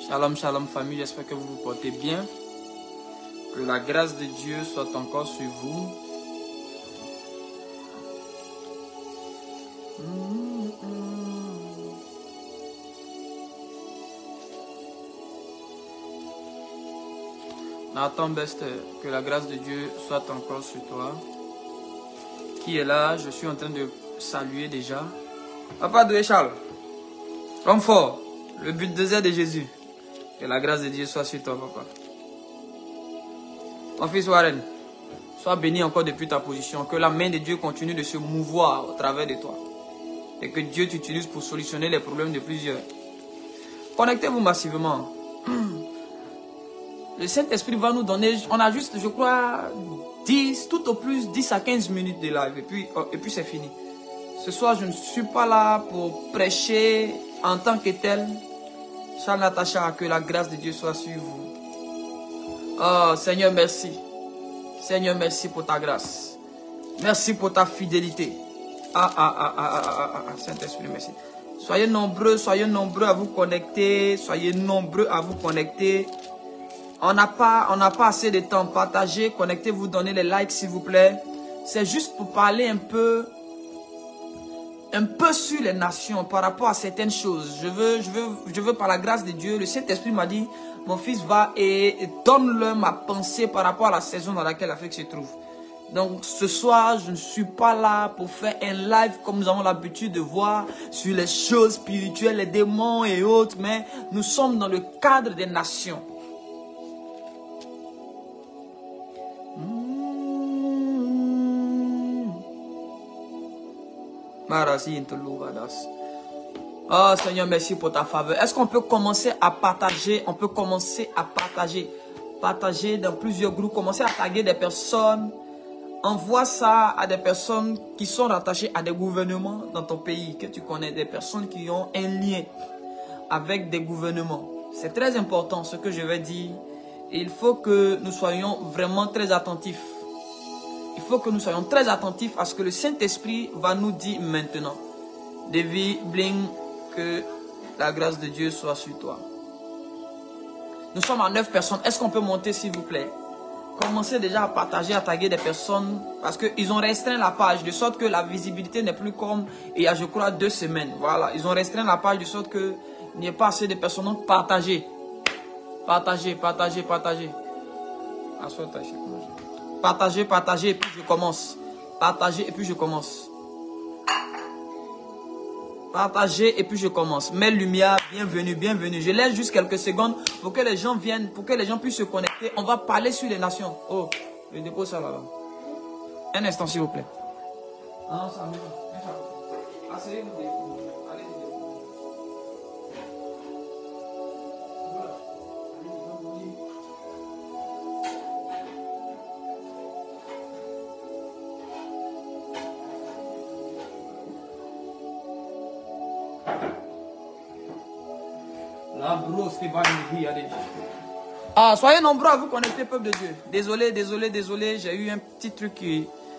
Shalom, shalom famille, j'espère que vous vous portez bien. Que la grâce de Dieu soit encore sur vous. Nathan Bester, que la grâce de Dieu soit encore sur toi. Qui est là? Je suis en train de saluer déjà. Papa de Charles, l'homme fort, le bulldozer de Jésus. Que la grâce de Dieu soit sur toi, papa. Mon fils Warren, sois béni encore depuis ta position. Que la main de Dieu continue de se mouvoir au travers de toi. Et que Dieu t'utilise pour solutionner les problèmes de plusieurs. Connectez-vous massivement. Le Saint-Esprit va nous donner, on a juste, je crois, 10, tout au plus 10 à 15 minutes de live. Et puis c'est fini. Ce soir, je ne suis pas là pour prêcher en tant que tel. Charles Natacha, que la grâce de Dieu soit sur vous. Oh, Seigneur, merci. Seigneur, merci pour ta grâce. Merci pour ta fidélité. Saint-Esprit, merci. Soyez nombreux à vous connecter. Soyez nombreux à vous connecter. On n'a pas assez de temps. Partagez, connectez-vous, donnez les likes, s'il vous plaît. C'est juste pour parler un peu sur les nations par rapport à certaines choses. Je veux par la grâce de Dieu, le Saint-Esprit m'a dit, mon fils va et donne-leur ma pensée par rapport à la saison dans laquelle l'Afrique se trouve. Donc ce soir, je ne suis pas là pour faire un live comme nous avons l'habitude de voir sur les choses spirituelles, les démons et autres, mais nous sommes dans le cadre des nations. Oh Seigneur, merci pour ta faveur. Est-ce qu'on peut commencer à partager? On peut commencer à partager. Partager dans plusieurs groupes. Commencer à taguer des personnes. Envoie ça à des personnes qui sont rattachées à des gouvernements dans ton pays. Que tu connais. Des personnes qui ont un lien avec des gouvernements. C'est très important ce que je vais dire. Et il faut que nous soyons vraiment très attentifs. Il faut que nous soyons très attentifs à ce que le Saint-Esprit va nous dire maintenant. Davy Bling, que la grâce de Dieu soit sur toi. Nous sommes à 9 personnes. Est-ce qu'on peut monter, s'il vous plaît? Commencez déjà à partager, à taguer des personnes. Parce qu'ils ont restreint la page de sorte que la visibilité n'est plus comme il y a, je crois, 2 semaines. Voilà, ils ont restreint la page de sorte qu'il n'y ait pas assez de personnes. Donc, partagez. Partagez. Partagez, et puis je commence. Partagez, et puis je commence. Partagez, et puis je commence. Mets lumière, bienvenue. Je laisse juste quelques secondes pour que les gens viennent, pour que les gens puissent se connecter. On va parler sur les nations. Oh, je dépose ça là-bas. Un instant, s'il vous plaît. Ah, ça va. Asseyez-vous. Soyez nombreux à vous connecter, peuple de Dieu. Désolé, j'ai eu un petit truc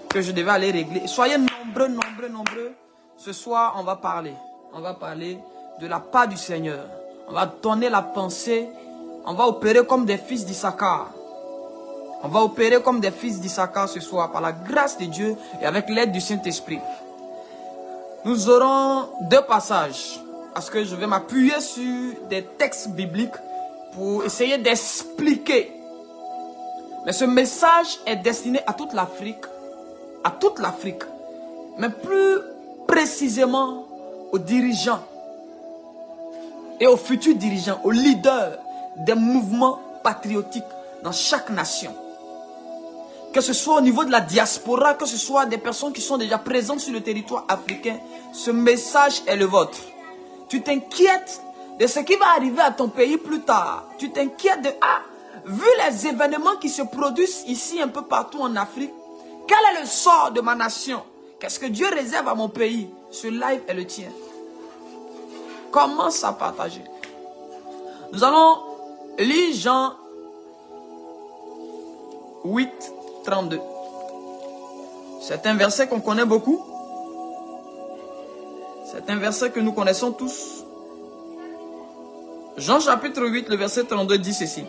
que je devais aller régler. Soyez nombreux. Ce soir, on va parler de la part du Seigneur. On va donner la pensée. On va opérer comme des fils d'Issachar. Ce soir, par la grâce de Dieu et avec l'aide du Saint-Esprit. Nous aurons 2 passages. Parce que je vais m'appuyer sur des textes bibliques pour essayer d'expliquer. Mais ce message est destiné à toute l'Afrique. Mais plus précisément aux dirigeants. Et aux futurs dirigeants, aux leaders des mouvements patriotiques dans chaque nation. Que ce soit au niveau de la diaspora, que ce soit des personnes qui sont déjà présentes sur le territoire africain. Ce message est le vôtre. Tu t'inquiètes de ce qui va arriver à ton pays plus tard. Tu t'inquiètes de... vu les événements qui se produisent ici un peu partout en Afrique, quel est le sort de ma nation? Qu'est-ce que Dieu réserve à mon pays? Ce live est le tien. Commence à partager. Nous allons lire Jean 8, 32. C'est un verset qu'on connaît beaucoup. C'est un verset que nous connaissons tous. Jean chapitre 8, le verset 32 dit ceci.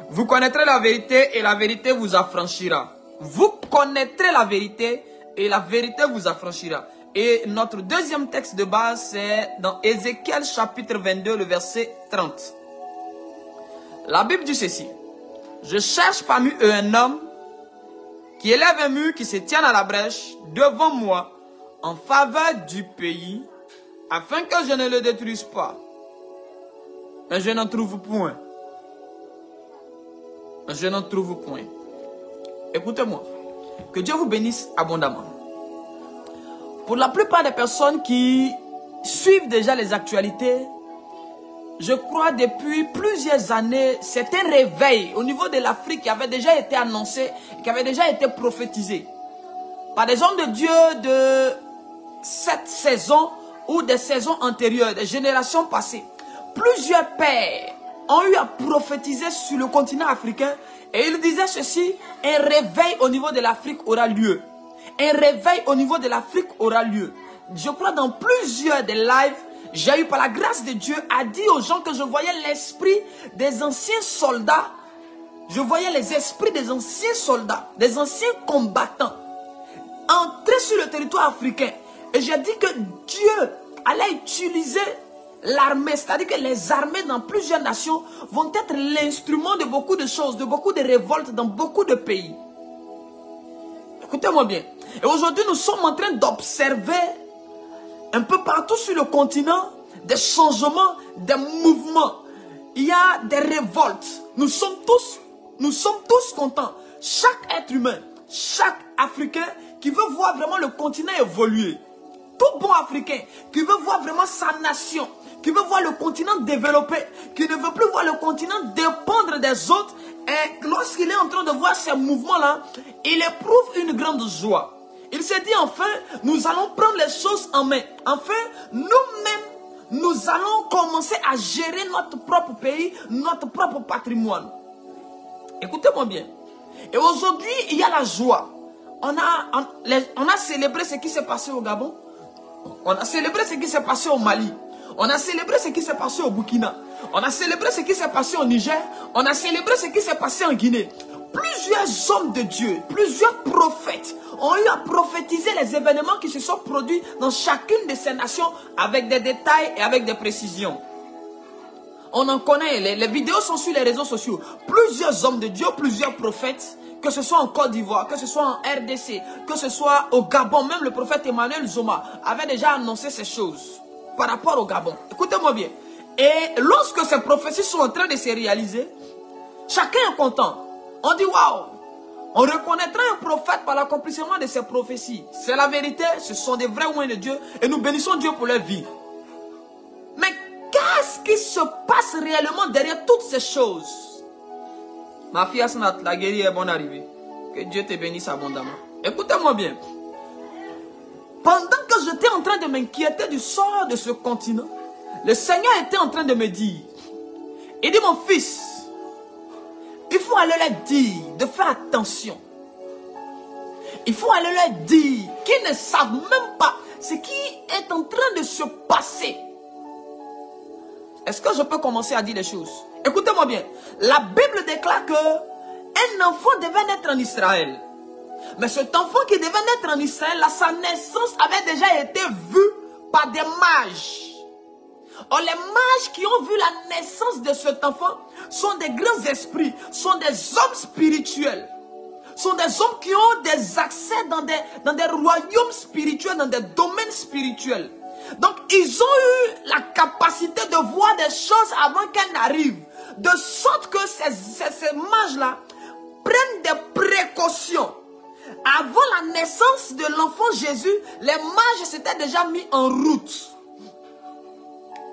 Vous connaîtrez la vérité et la vérité vous affranchira. Vous connaîtrez la vérité et la vérité vous affranchira. Et notre deuxième texte de base, c'est dans Ézéchiel chapitre 22, le verset 30. La Bible dit ceci. Je cherche parmi eux un homme qui élève un mur, qui se tienne à la brèche devant moi en faveur du pays, afin que je ne le détruise pas. Mais je n'en trouve point. Je n'en trouve point. Écoutez-moi. Que Dieu vous bénisse abondamment. Pour la plupart des personnes qui suivent déjà les actualités, je crois depuis plusieurs années, c'est un réveil au niveau de l'Afrique qui avait déjà été annoncé, qui avait déjà été prophétisé par des hommes de Dieu de cette saison ou des saisons antérieures, des générations passées. Plusieurs pères ont eu à prophétiser sur le continent africain et ils disaient ceci, un réveil au niveau de l'Afrique aura lieu. Un réveil au niveau de l'Afrique aura lieu. Je crois dans plusieurs des lives, j'ai eu par la grâce de Dieu à dire aux gens que je voyais l'esprit des anciens soldats. Je voyais les esprits des anciens soldats, des anciens combattants entrer sur le territoire africain. Et j'ai dit que Dieu allait utiliser l'armée, c'est-à-dire que les armées dans plusieurs nations vont être l'instrument de beaucoup de choses, de beaucoup de révoltes dans beaucoup de pays. Écoutez-moi bien. Et aujourd'hui, nous sommes en train d'observer un peu partout sur le continent des changements, des mouvements. Il y a des révoltes. Nous sommes tous contents. Chaque être humain, chaque Africain qui veut voir vraiment le continent évoluer. Tout bon Africain qui veut voir vraiment sa nation, qui veut voir le continent développer, qui ne veut plus voir le continent dépendre des autres. Et lorsqu'il est en train de voir ces mouvements-là, il éprouve une grande joie. Il s'est dit enfin, nous allons prendre les choses en main. Enfin, nous-mêmes, nous allons commencer à gérer notre propre pays, notre propre patrimoine. Écoutez-moi bien. Et aujourd'hui, il y a la joie. On a célébré ce qui s'est passé au Gabon. On a célébré ce qui s'est passé au Mali. On a célébré ce qui s'est passé au Burkina. On a célébré ce qui s'est passé au Niger. On a célébré ce qui s'est passé en Guinée. Plusieurs hommes de Dieu, plusieurs prophètes ont eu à prophétiser les événements qui se sont produits dans chacune de ces nations avec des détails et avec des précisions. On en connaît, les vidéos sont sur les réseaux sociaux. Plusieurs hommes de Dieu, plusieurs prophètes, que ce soit en Côte d'Ivoire, que ce soit en RDC, que ce soit au Gabon, même le prophète Emmanuel Zoma avait déjà annoncé ces choses par rapport au Gabon. Écoutez-moi bien. Et lorsque ces prophéties sont en train de se réaliser, chacun est content. On dit waouh, on reconnaîtra un prophète par l'accomplissement de ses prophéties. C'est la vérité, ce sont des vrais oins de Dieu et nous bénissons Dieu pour leur vie. Mais qu'est-ce qui se passe réellement derrière toutes ces choses? Ma fille Asnat, la guérie est bonne arrivée. Que Dieu te bénisse abondamment. Écoutez-moi bien. Pendant que j'étais en train de m'inquiéter du sort de ce continent, le Seigneur était en train de me dire, il dit mon fils, il faut aller leur dire de faire attention. Il faut aller leur dire qu'ils ne savent même pas ce qui est en train de se passer. Est-ce que je peux commencer à dire des choses? Écoutez-moi bien. La Bible déclare qu'un enfant devait naître en Israël. Mais cet enfant qui devait naître en Israël, là, sa naissance avait déjà été vue par des mages. Or, les mages qui ont vu la naissance de cet enfant sont des grands esprits, sont des hommes spirituels. Sont des hommes qui ont des accès dans des royaumes spirituels, dans des domaines spirituels. Donc, ils ont eu la capacité de voir des choses avant qu'elles n'arrivent. De sorte que ces mages-là prennent des précautions. Avant la naissance de l'enfant Jésus, les mages s'étaient déjà mis en route.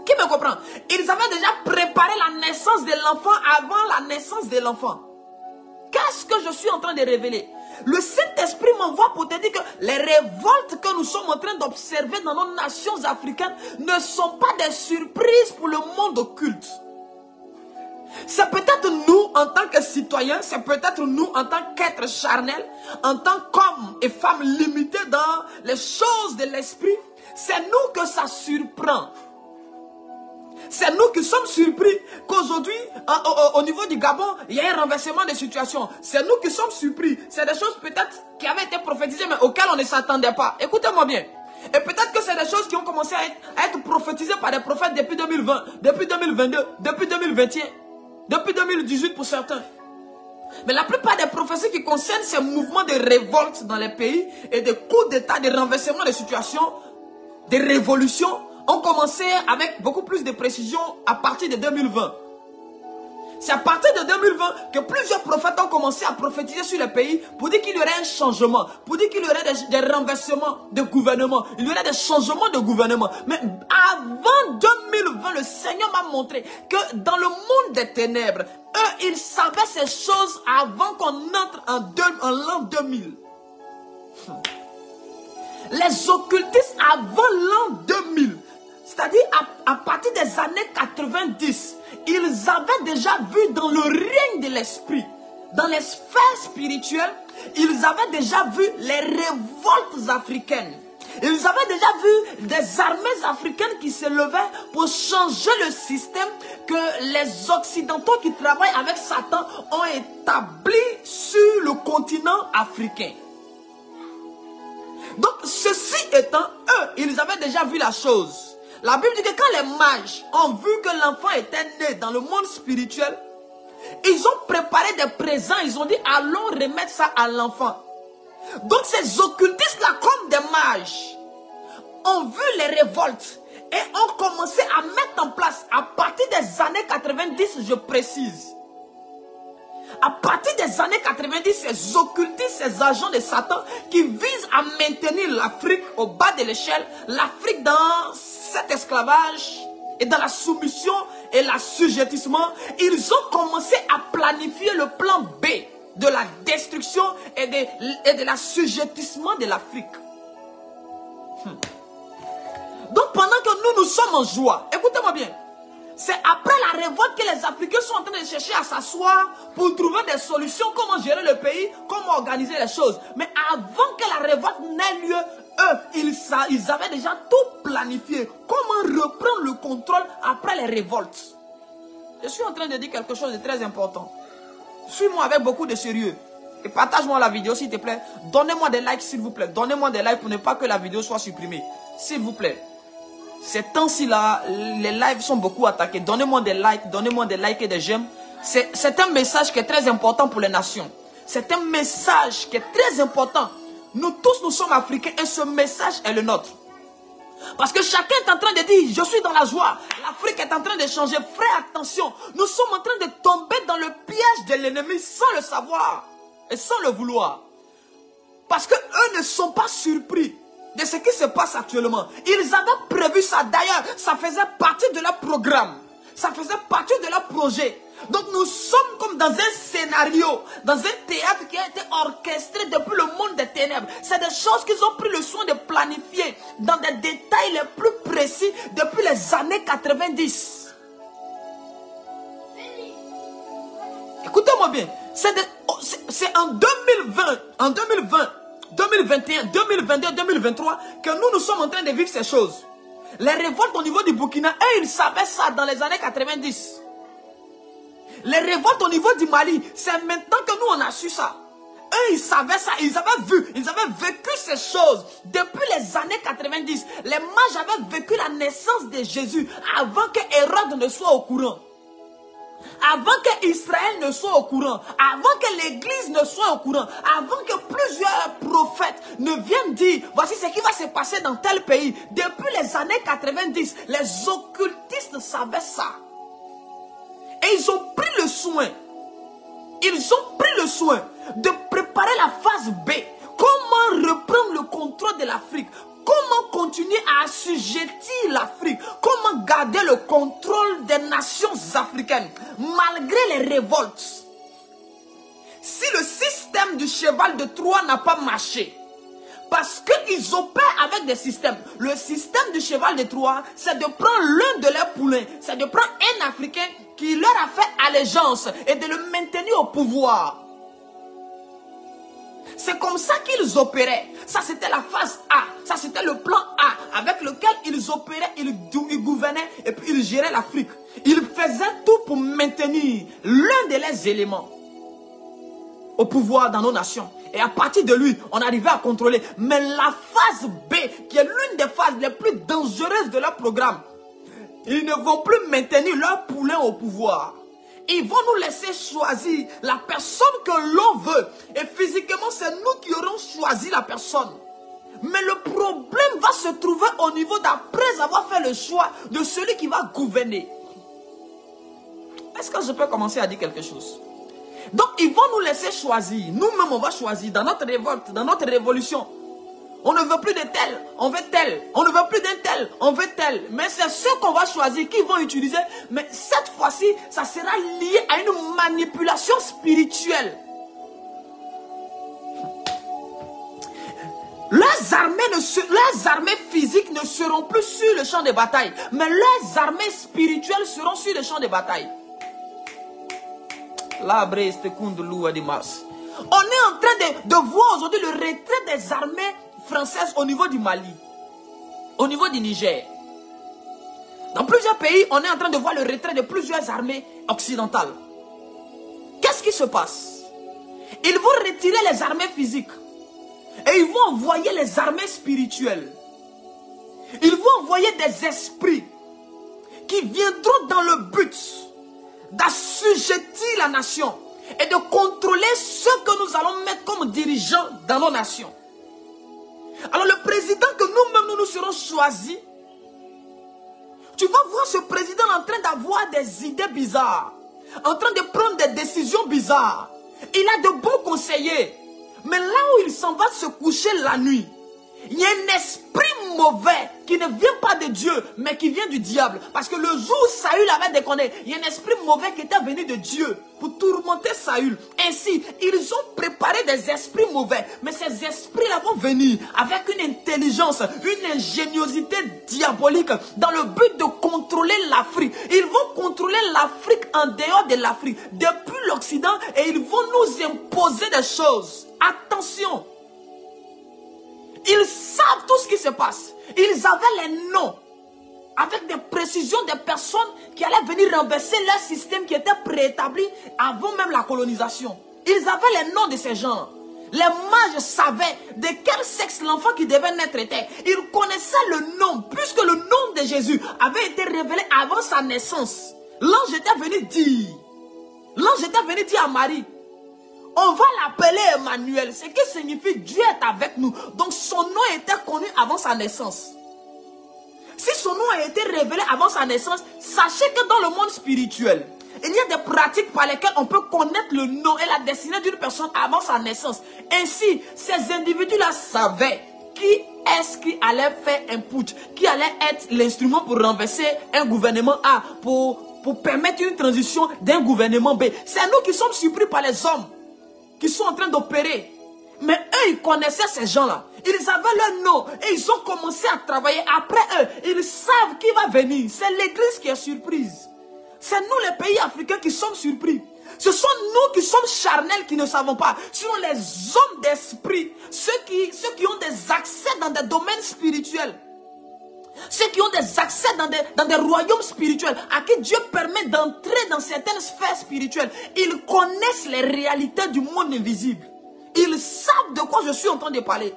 Qui me comprend? Ils avaient déjà préparé la naissance de l'enfant avant la naissance de l'enfant. Qu'est-ce que je suis en train de révéler? Le Saint-Esprit m'envoie pour te dire que les révoltes que nous sommes en train d'observer dans nos nations africaines ne sont pas des surprises pour le monde occulte. C'est peut-être nous en tant que citoyens, c'est peut-être nous en tant qu'êtres charnels, en tant qu'hommes et femmes limités dans les choses de l'esprit, c'est nous que ça surprend. C'est nous qui sommes surpris qu'aujourd'hui, au niveau du Gabon, il y a un renversement de situation. C'est nous qui sommes surpris. C'est des choses peut-être qui avaient été prophétisées, mais auxquelles on ne s'attendait pas. Écoutez-moi bien. Et peut-être que c'est des choses qui ont commencé à être prophétisées par des prophètes depuis 2020, depuis 2022, depuis 2021, depuis 2018 pour certains. Mais la plupart des prophéties qui concernent ces mouvements de révolte dans les pays et de coups d'état, de renversement de situation, de révolution, ont commencé avec beaucoup plus de précision à partir de 2020. C'est à partir de 2020 que plusieurs prophètes ont commencé à prophétiser sur les pays pour dire qu'il y aurait un changement, pour dire qu'il y aurait des renversements de gouvernement, il y aurait des changements de gouvernement. Mais avant 2020, le Seigneur m'a montré que dans le monde des ténèbres, eux, ils savaient ces choses avant qu'on entre en l'an 2000. Les occultistes avant l'an 2000, c'est-à-dire à partir des années 90, ils avaient déjà vu dans le règne de l'esprit, dans les sphères spirituelles, ils avaient déjà vu les révoltes africaines. Ils avaient déjà vu des armées africaines qui se levaient pour changer le système que les Occidentaux qui travaillent avec Satan ont établi sur le continent africain. Donc, ceci étant, eux, ils avaient déjà vu la chose. La Bible dit que quand les mages ont vu que l'enfant était né dans le monde spirituel, ils ont préparé des présents, ils ont dit allons remettre ça à l'enfant. Donc ces occultistes-là, comme des mages, ont vu les révoltes et ont commencé à mettre en place, à partir des années 90, je précise, à partir des années 90, ces occultistes, ces agents de Satan qui visent à maintenir l'Afrique au bas de l'échelle, l'Afrique dans cet esclavage et dans la soumission et l'assujettissement, ils ont commencé à planifier le plan B de la destruction et de l'assujettissement de l'Afrique. Donc pendant que nous sommes en joie, écoutez-moi bien, c'est après la révolte que les Africains sont en train de chercher à s'asseoir pour trouver des solutions, comment gérer le pays, comment organiser les choses. Mais avant que la révolte n'ait lieu, eux, ils avaient déjà tout planifié. Comment reprendre le contrôle après les révoltes. Je suis en train de dire quelque chose de très important. Suis-moi avec beaucoup de sérieux. Et partage-moi la vidéo s'il te plaît. Donnez-moi des likes s'il vous plaît. Donnez-moi des likes pour ne pas que la vidéo soit supprimée. S'il vous plaît. Ces temps-ci là, les lives sont beaucoup attaqués. Donnez-moi des likes et des j'aime. C'est un message qui est très important pour les nations. C'est un message qui est très important. Nous tous, nous sommes africains et ce message est le nôtre. Parce que chacun est en train de dire, je suis dans la joie. L'Afrique est en train de changer. Frère, attention, nous sommes en train de tomber dans le piège de l'ennemi sans le savoir et sans le vouloir. Parce que eux ne sont pas surpris de ce qui se passe actuellement. Ils avaient prévu ça. D'ailleurs, ça faisait partie de leur programme. Ça faisait partie de leur projet. Donc nous sommes comme dans un scénario, dans un théâtre qui a été orchestré depuis le monde des ténèbres. C'est des choses qu'ils ont pris le soin de planifier dans des détails les plus précis depuis les années 90. Écoutez-moi bien, c'est en 2020, 2021, 2022, 2023 que nous sommes en train de vivre ces choses. Les révoltes au niveau du Burkina, eux, ils savaient ça dans les années 90. Les révoltes au niveau du Mali, c'est maintenant que nous on a su ça. Eux, ils savaient ça, ils avaient vu, ils avaient vécu ces choses depuis les années 90. Les mages avaient vécu la naissance de Jésus avant que Hérode ne soit au courant. Avant que Israël ne soit au courant, avant que l'église ne soit au courant, avant que plusieurs prophètes ne viennent dire, voici ce qui va se passer dans tel pays. Depuis les années 90, les occultistes savaient ça. Et ils ont pris le soin, de préparer la phase B. Comment reprendre le contrôle de l'Afrique? Comment continuer à assujettir l'Afrique? Comment garder le contrôle des nations africaines malgré les révoltes? Si le système du cheval de Troie n'a pas marché, parce qu'ils opèrent avec des systèmes. Le système du cheval de Troie, c'est de prendre l'un de leurs poulains, c'est de prendre un Africain qui leur a fait allégeance et de le maintenir au pouvoir. C'est comme ça qu'ils opéraient. Ça, c'était la phase A. Ça, c'était le plan A. avec lequel ils opéraient, ils gouvernaient et puis ils géraient l'Afrique. Ils faisaient tout pour maintenir l'un de leurs éléments au pouvoir dans nos nations. Et à partir de lui, on arrivait à contrôler. Mais la phase B, qui est l'une des phases les plus dangereuses de leur programme, ils ne vont plus maintenir leur poulain au pouvoir. Ils vont nous laisser choisir la personne que l'on veut. Et physiquement, c'est nous qui aurons choisi la personne. Mais le problème va se trouver au niveau d'après avoir fait le choix de celui qui va gouverner. Est-ce que je peux commencer à dire quelque chose? Donc, ils vont nous laisser choisir. Nous-mêmes, on va choisir dans notre révolte, dans notre révolution. On ne veut plus de tel, on veut tel. On ne veut plus d'un tel, on veut tel. Mais c'est ceux qu'on va choisir qui vont utiliser. Mais cette fois-ci, ça sera lié à une manipulation spirituelle. Leurs armées physiques ne seront plus sur le champ de bataille. Mais leurs armées spirituelles seront sur le champ de bataille. On est en train de voir aujourd'hui le retrait des armées françaises au niveau du Mali, au niveau du Niger. Dans plusieurs pays, on est en train de voir le retrait de plusieurs armées occidentales. Qu'est-ce qui se passe? Ils vont retirer les armées physiques et ils vont envoyer les armées spirituelles. Ils vont envoyer des esprits qui viendront dans le but d'assujettir la nation et de contrôler ceux que nous allons mettre comme dirigeants dans nos nations. Alors le président que nous-mêmes nous serons choisis, tu vas voir ce président en train d'avoir des idées bizarres, en train de prendre des décisions bizarres. Il a de bons conseillers, mais là où il s'en va se coucher la nuit, il y a un esprit mauvais qui ne vient pas de Dieu, mais qui vient du diable. Parce que le jour où Saül avait déconné, il y a un esprit mauvais qui était venu de Dieu pour tourmenter Saül. Ainsi, ils ont préparé des esprits mauvais. Mais ces esprits-là vont venir avec une intelligence, une ingéniosité diabolique dans le but de contrôler l'Afrique. Ils vont contrôler l'Afrique en dehors de l'Afrique, depuis l'Occident, et ils vont nous imposer des choses. Attention! Ils savent tout ce qui se passe. Ils avaient les noms avec des précisions des personnes qui allaient venir renverser leur système qui était préétabli avant même la colonisation. Ils avaient les noms de ces gens. Les mages savaient de quel sexe l'enfant qui devait naître était. Ils connaissaient le nom, puisque le nom de Jésus avait été révélé avant sa naissance. L'ange était venu dire, à Marie, on va l'appeler Emmanuel, ce qui signifie Dieu est avec nous. Donc son nom était connu avant sa naissance. Si son nom a été révélé avant sa naissance, sachez que dans le monde spirituel, il y a des pratiques par lesquelles on peut connaître le nom et la destinée d'une personne avant sa naissance. Ainsi, ces individus-là savaient qui est-ce qui allait faire un putsch, qui allait être l'instrument pour renverser un gouvernement A, pour permettre une transition d'un gouvernement B. C'est nous qui sommes surpris par les hommes qui sont en train d'opérer. Mais eux, ils connaissaient ces gens-là. Ils avaient leur nom et ils ont commencé à travailler. Après eux, ils savent qui va venir. C'est l'église qui est surprise. C'est nous, les pays africains, qui sommes surpris. Ce sont nous qui sommes charnels qui ne savons pas. Ce sont les hommes d'esprit, ceux qui ont des accès dans des domaines spirituels. Ceux qui ont des accès dans des royaumes spirituels, à qui Dieu permet d'entrer dans certaines sphères spirituelles. Ils connaissent les réalités du monde invisible. Ils savent de quoi je suis en train de parler.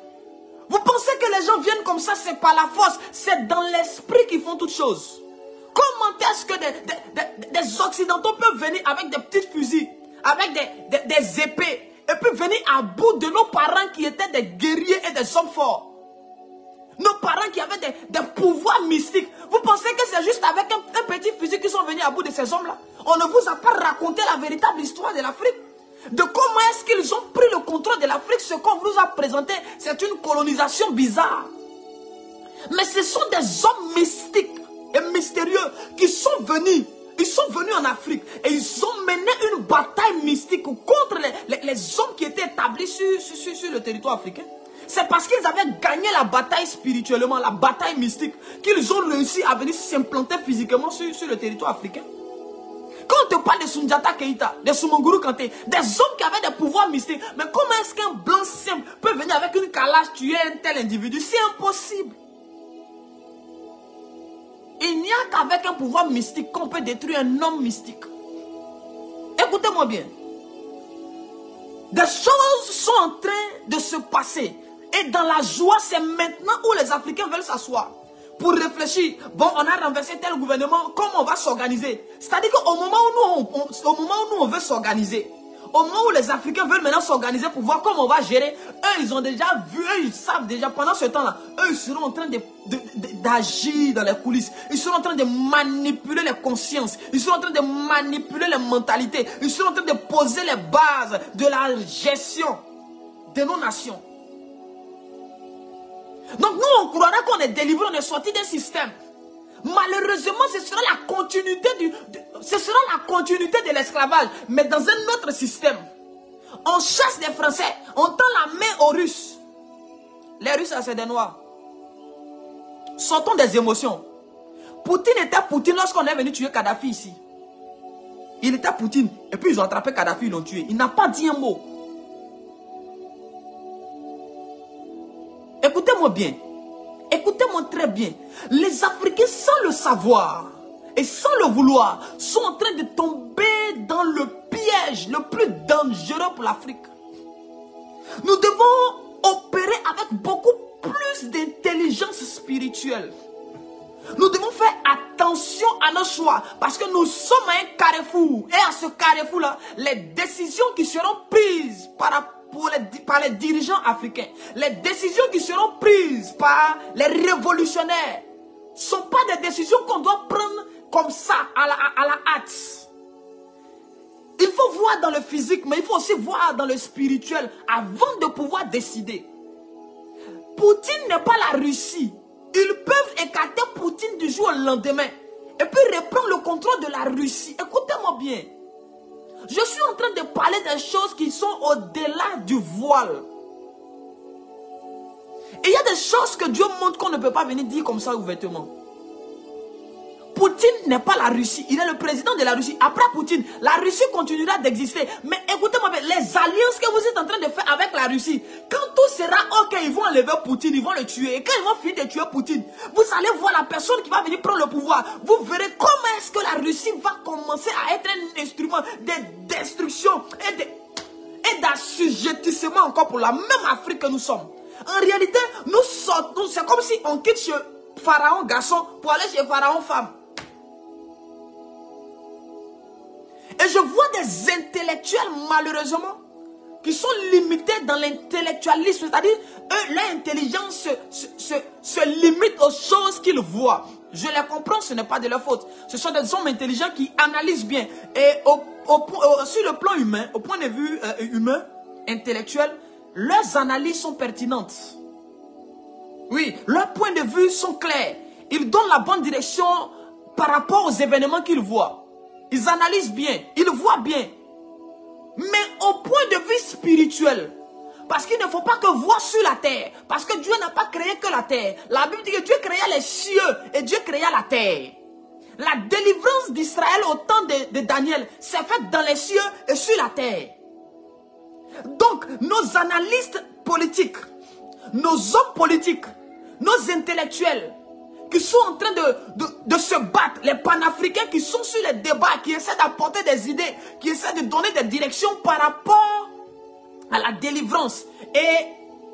Vous pensez que les gens viennent comme ça, c'est par la force. C'est dans l'esprit qu'ils font toutes choses. Comment est-ce que des occidentaux peuvent venir avec des petits fusils, avec des épées, et puis venir à bout de nos parents qui étaient des guerriers et des hommes forts? Nos parents qui avaient des pouvoirs mystiques. Vous pensez que c'est juste avec un petit fusil qu'ils sont venus à bout de ces hommes-là? On ne vous a pas raconté la véritable histoire de l'Afrique. De comment est-ce qu'ils ont pris le contrôle de l'Afrique. Ce qu'on vous a présenté, c'est une colonisation bizarre. Mais ce sont des hommes mystiques et mystérieux qui sont venus. Ils sont venus en Afrique et ils ont mené une bataille mystique contre les hommes qui étaient établis sur le territoire africain. C'est parce qu'ils avaient gagné la bataille spirituellement, la bataille mystique, qu'ils ont réussi à venir s'implanter physiquement sur le territoire africain. Quand on te parle de Soundiata Keïta, de Soumaoro Kanté, des hommes qui avaient des pouvoirs mystiques, mais comment est-ce qu'un blanc simple peut venir avec une calache tuer un tel individu? C'est impossible. Il n'y a qu'avec un pouvoir mystique qu'on peut détruire un homme mystique. Écoutez-moi bien. Des choses sont en train de se passer. Et dans la joie, c'est maintenant où les Africains veulent s'asseoir. Pour réfléchir, bon, on a renversé tel gouvernement, comment on va s'organiser? C'est-à-dire qu'au moment où nous, on veut s'organiser, au moment où les Africains veulent maintenant s'organiser pour voir comment on va gérer, eux, ils ont déjà vu, eux, ils savent déjà, pendant ce temps-là, eux, ils seront en train d'agir dans les coulisses. Ils seront en train de manipuler les consciences. Ils seront en train de manipuler les mentalités. Ils seront en train de poser les bases de la gestion de nos nations. Donc nous, on croira qu'on est délivré, on est sorti d'un système. Malheureusement, ce sera la continuité de l'esclavage, mais dans un autre système. On chasse des Français, on tend la main aux Russes. Les Russes, c'est des Noirs. Sortons des émotions. Poutine était Poutine lorsqu'on est venu tuer Kadhafi ici. Il était Poutine, et puis ils ont attrapé Kadhafi, ils l'ont tué. Il n'a pas dit un mot. Écoutez-moi bien. Écoutez-moi très bien. Les Africains, sans le savoir et sans le vouloir, sont en train de tomber dans le piège le plus dangereux pour l'Afrique. Nous devons opérer avec beaucoup plus d'intelligence spirituelle. Nous devons faire attention à nos choix parce que nous sommes à un carrefour. Et à ce carrefour-là, les décisions qui seront prises par les dirigeants africains, les décisions qui seront prises par les révolutionnaires, ne sont pas des décisions qu'on doit prendre comme ça, à la hâte. Il faut voir dans le physique, mais il faut aussi voir dans le spirituel avant de pouvoir décider. Poutine n'est pas la Russie. Ils peuvent écarter Poutine du jour au lendemain et puis reprendre le contrôle de la Russie. Écoutez-moi bien. Je suis en train de parler des choses qui sont au-delà du voile. Et il y a des choses que Dieu montre qu'on ne peut pas venir dire comme ça ouvertement. Poutine n'est pas la Russie, il est le président de la Russie. Après Poutine, la Russie continuera d'exister. Mais écoutez-moi bien, les alliances que vous êtes en train de faire avec la Russie, quand tout sera ok, ils vont enlever Poutine, ils vont le tuer. Et quand ils vont finir de tuer Poutine, vous allez voir la personne qui va venir prendre le pouvoir. Vous verrez comment est-ce que la Russie va commencer à être un instrument de destruction et d'assujettissement encore pour la même Afrique que nous sommes. En réalité, nous sortons, c'est comme si on quitte chez Pharaon garçon pour aller chez Pharaon femme. Et je vois des intellectuels, malheureusement, qui sont limités dans l'intellectualisme. C'est-à-dire, eux, leur intelligence se limite aux choses qu'ils voient. Je les comprends, ce n'est pas de leur faute. Ce sont des hommes intelligents qui analysent bien. Et sur le plan humain, au point de vue humain, intellectuel, leurs analyses sont pertinentes. Oui, leurs points de vue sont clairs. Ils donnent la bonne direction par rapport aux événements qu'ils voient. Ils analysent bien, ils voient bien. Mais au point de vue spirituel, parce qu'il ne faut pas que voir sur la terre. Parce que Dieu n'a pas créé que la terre. La Bible dit que Dieu créa les cieux et Dieu créa la terre. La délivrance d'Israël au temps de Daniel s'est faite dans les cieux et sur la terre. Donc, nos analystes politiques, nos hommes politiques, nos intellectuels, qui sont en train de se battre, les panafricains qui sont sur les débats, qui essaient d'apporter des idées, qui essaient de donner des directions par rapport à la délivrance et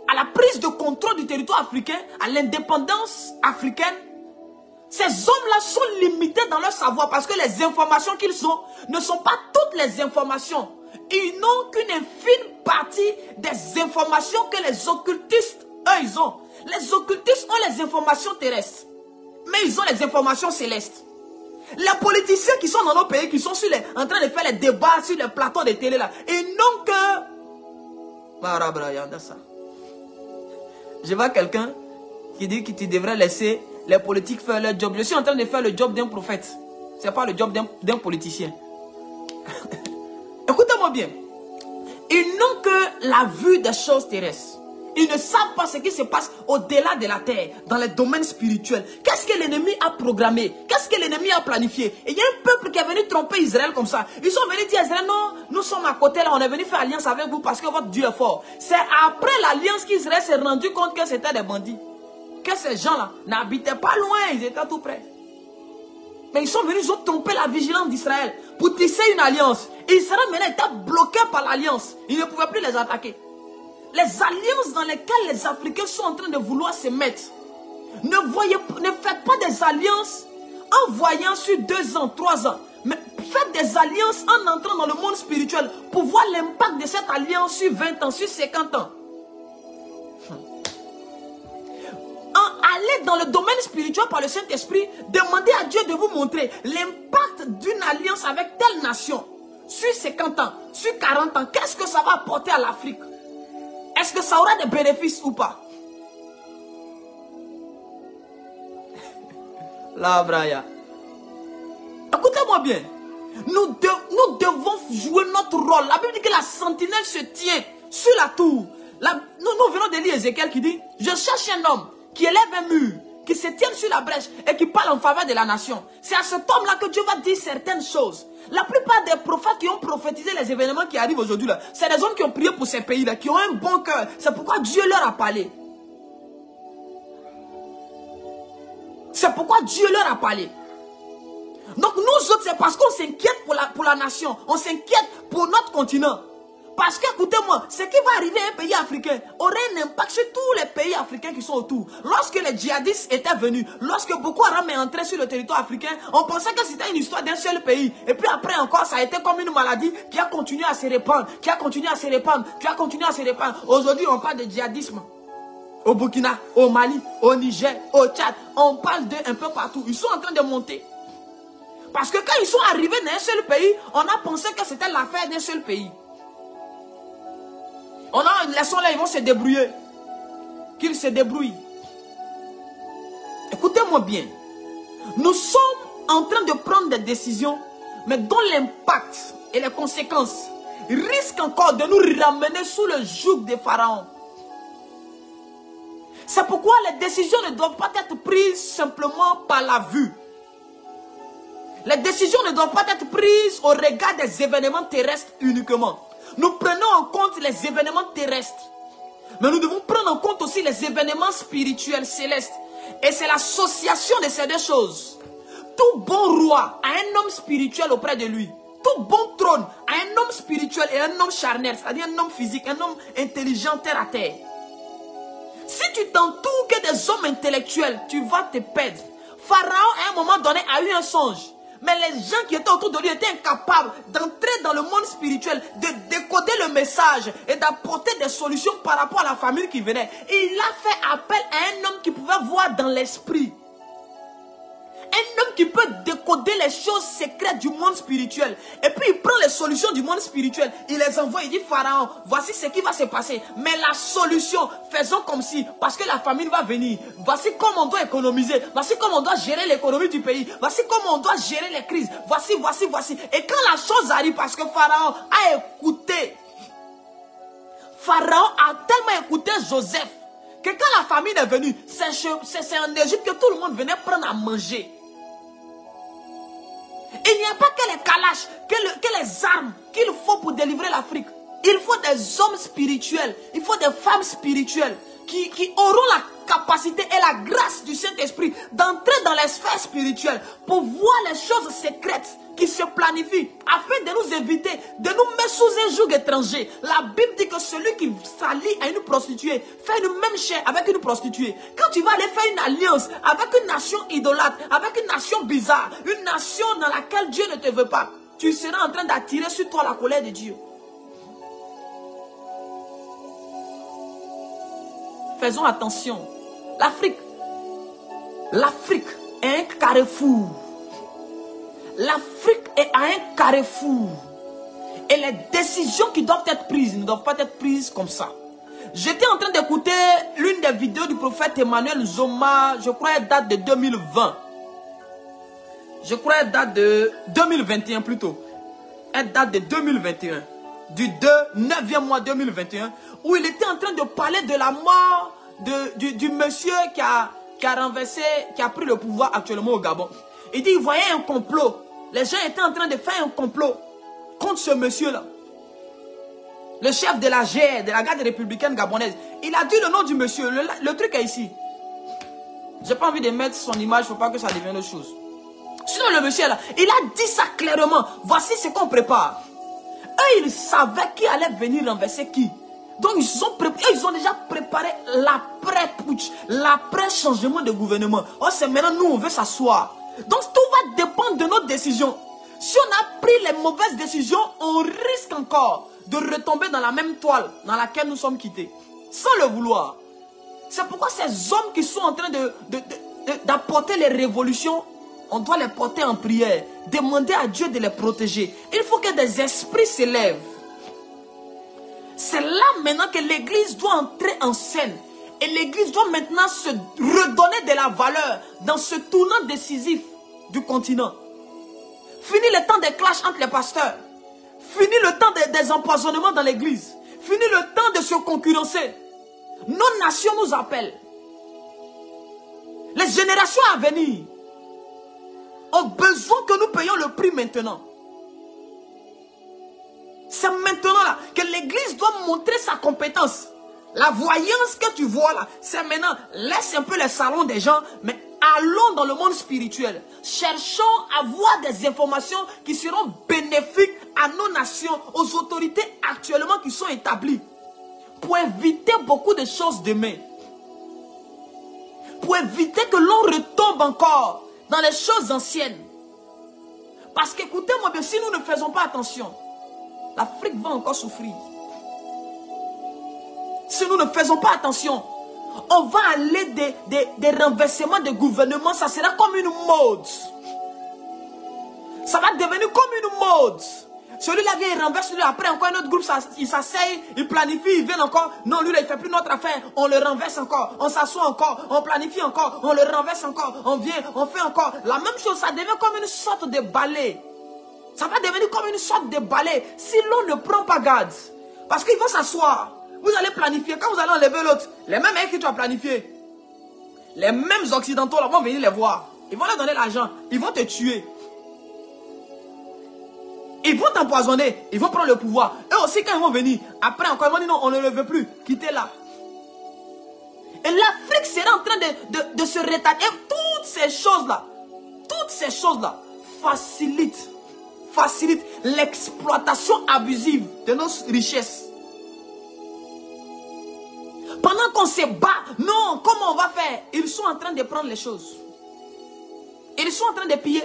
à la prise de contrôle du territoire africain, à l'indépendance africaine. Ces hommes-là sont limités dans leur savoir parce que les informations qu'ils ont ne sont pas toutes les informations. Ils n'ont qu'une infime partie des informations que les occultistes, eux, ils ont. Les occultistes ont les informations terrestres. Mais ils ont les informations célestes. Les politiciens qui sont dans nos pays, qui sont en train de faire les débats sur les plateaux de télé là, ils n'ont que... Je vois quelqu'un qui dit que tu devrais laisser les politiques faire leur job. Je suis en train de faire le job d'un prophète. Ce n'est pas le job d'un politicien. Écoutez-moi bien. Ils n'ont que la vue des choses terrestres. Ils ne savent pas ce qui se passe au-delà de la terre, dans les domaines spirituels. Qu'est-ce que l'ennemi a programmé? Qu'est-ce que l'ennemi a planifié? Et il y a un peuple qui est venu tromper Israël comme ça. Ils sont venus dire à Israël, non, nous sommes à côté là, on est venu faire alliance avec vous parce que votre Dieu est fort. C'est après l'alliance qu'Israël s'est rendu compte que c'était des bandits. Que ces gens-là n'habitaient pas loin, ils étaient tout près. Mais ils sont venus, ils ont trompé la vigilance d'Israël pour tisser une alliance. Et Israël maintenant était bloqué par l'alliance. Ils ne pouvaient plus les attaquer. Les alliances dans lesquelles les Africains sont en train de vouloir se mettre. Ne faites pas des alliances en voyant sur 2 ans, 3 ans. Mais faites des alliances en entrant dans le monde spirituel pour voir l'impact de cette alliance sur 20 ans, sur 50 ans. Allez dans le domaine spirituel par le Saint-Esprit, demandez à Dieu de vous montrer l'impact d'une alliance avec telle nation sur 50 ans, sur 40 ans. Qu'est-ce que ça va apporter à l'Afrique? Est-ce que ça aura des bénéfices ou pas? Là, Braya. Écoutez-moi bien. Nous devons jouer notre rôle. La Bible dit que la sentinelle se tient sur la tour. Nous venons de lire Ézéchiel qui dit, je cherche un homme qui élève un mur, qui se tienne sur la brèche et qui parle en faveur de la nation. C'est à cet homme-là que Dieu va dire certaines choses. La plupart des prophètes qui ont prophétisé les événements qui arrivent aujourd'hui, c'est des hommes qui ont prié pour ces pays-là, qui ont un bon cœur. C'est pourquoi Dieu leur a parlé. C'est pourquoi Dieu leur a parlé. Donc nous autres, c'est parce qu'on s'inquiète pour la nation. On s'inquiète pour notre continent. Parce que, écoutez-moi, ce qui va arriver à un pays africain aurait un impact sur tous les pays africains qui sont autour. Lorsque les djihadistes étaient venus, lorsque Boko Haram est entré sur le territoire africain, on pensait que c'était une histoire d'un seul pays. Et puis après encore, ça a été comme une maladie qui a continué à se répandre, qui a continué à se répandre, qui a continué à se répandre. Aujourd'hui, on parle de djihadisme. Au Burkina, au Mali, au Niger, au Tchad, on parle d'eux un peu partout. Ils sont en train de monter. Parce que quand ils sont arrivés dans un seul pays, on a pensé que c'était l'affaire d'un seul pays. Laissons-les, ils vont se débrouiller. Qu'ils se débrouillent. Écoutez-moi bien. Nous sommes en train de prendre des décisions, mais dont l'impact et les conséquences risquent encore de nous ramener sous le joug des pharaons. C'est pourquoi les décisions ne doivent pas être prises simplement par la vue. Les décisions ne doivent pas être prises au regard des événements terrestres uniquement. Nous prenons en compte les événements terrestres. Mais nous devons prendre en compte aussi les événements spirituels célestes. Et c'est l'association de ces deux choses. Tout bon roi a un homme spirituel auprès de lui. Tout bon trône a un homme spirituel et un homme charnel. C'est-à-dire un homme physique, un homme intelligent terre à terre. Si tu t'entoures que des hommes intellectuels, tu vas te perdre. Pharaon, à un moment donné, a eu un songe. Mais les gens qui étaient autour de lui étaient incapables d'entrer dans le monde spirituel, de décoder le message et d'apporter des solutions par rapport à la famille qui venait. Et il a fait appel à un homme qui pouvait voir dans l'esprit. Un homme qui peut décoder les choses secrètes du monde spirituel. Et puis il prend les solutions du monde spirituel. Il les envoie, il dit Pharaon, voici ce qui va se passer. Mais la solution, faisons comme si, parce que la famine va venir. Voici comment on doit économiser. Voici comment on doit gérer l'économie du pays. Voici comment on doit gérer les crises. Voici. Et quand la chose arrive, parce que Pharaon a écouté. Pharaon a tellement écouté Joseph que quand la famine est venue, c'est en Égypte que tout le monde venait prendre à manger. Il n'y a pas que les calaches, que les armes qu'il faut pour délivrer l'Afrique. Il faut des hommes spirituels, il faut des femmes spirituelles qui auront la capacité et la grâce du Saint-Esprit d'entrer dans les sphères spirituelles pour voir les choses secrètes qui se planifient afin de nous éviter de nous mettre sous un joug étranger. La Bible dit que celui qui s'allie à une prostituée fait une même chair avec une prostituée. Quand tu vas aller faire une alliance avec une nation idolâtre, avec une nation bizarre, une nation dans laquelle Dieu ne te veut pas, tu seras en train d'attirer sur toi la colère de Dieu. Faisons attention. L'Afrique est un carrefour. L'Afrique est à un carrefour. Et les décisions qui doivent être prises ne doivent pas être prises comme ça. J'étais en train d'écouter l'une des vidéos du prophète Emmanuel Zoma. Je crois qu'elle date de 2020. Je crois qu'elle date de 2021 plutôt. Elle date de 2021. Du 9e mois 2021. Où il était en train de parler de la mort du monsieur qui a renversé, qui a pris le pouvoir actuellement au Gabon. Il dit, il voyait un complot. Les gens étaient en train de faire un complot contre ce monsieur-là. Le chef de la GR, de la garde républicaine gabonaise. Il a dit le nom du monsieur. Le truc est ici. J'ai pas envie de mettre son image, il ne faut pas que ça devienne autre chose. Sinon, le monsieur là, il a dit ça clairement. Voici ce qu'on prépare. Eux, ils savaient qui allait venir renverser qui. Donc, ils ont déjà préparé l'après-putsch, l'après-changement de gouvernement. Oh, c'est maintenant, nous, on veut s'asseoir. Donc, tout va dépendre de notre décision. Si on a pris les mauvaises décisions, on risque encore de retomber dans la même toile dans laquelle nous sommes quittés. Sans le vouloir. C'est pourquoi ces hommes qui sont en train d'apporter les révolutions, on doit les porter en prière. Demander à Dieu de les protéger. Il faut que des esprits s'élèvent. C'est là maintenant que l'église doit entrer en scène. Et l'église doit maintenant se redonner de la valeur dans ce tournant décisif du continent. Fini le temps des clashs entre les pasteurs. Fini le temps des empoisonnements dans l'église. Fini le temps de se concurrencer. Nos nations nous appellent. Les générations à venir ont besoin que nous payions le prix maintenant. C'est maintenant là que l'église doit montrer sa compétence. La voyance que tu vois là, c'est maintenant. Laisse un peu les salons des gens, mais allons dans le monde spirituel. Cherchons à voir des informations qui seront bénéfiques à nos nations, aux autorités actuellement qui sont établies. Pour éviter beaucoup de choses demain. Pour éviter que l'on retombe encore dans les choses anciennes. Parce qu'écoutez-moi bien, si nous ne faisons pas attention, l'Afrique va encore souffrir. Si nous ne faisons pas attention, on va aller des renversements de gouvernement, ça sera comme une mode. Ça va devenir comme une mode. Celui-là vient, il renverse, lui après encore un autre groupe, il s'asseye, il planifie, il vient encore. Non, lui là, il ne fait plus notre affaire, on le renverse encore, on s'assoit encore, on planifie encore, on le renverse encore, on vient, on fait encore. La même chose, ça devient comme une sorte de balai. Ça va devenir comme une sorte de balai si l'on ne prend pas garde. Parce qu'ils vont s'asseoir. Vous allez planifier. Quand vous allez enlever l'autre, les mêmes mecs que tu as planifié, les mêmes occidentaux là vont venir les voir. Ils vont leur donner l'argent. Ils vont te tuer. Ils vont t'empoisonner. Ils vont prendre le pouvoir. Eux aussi, quand ils vont venir, après encore, ils vont dire non, on ne le veut plus. Quittez là. Et l'Afrique sera en train de se rétablir. Et toutes ces choses-là facilitent l'exploitation abusive de nos richesses. Pendant qu'on se bat, non, comment on va faire? Ils sont en train de prendre les choses. Ils sont en train de piller.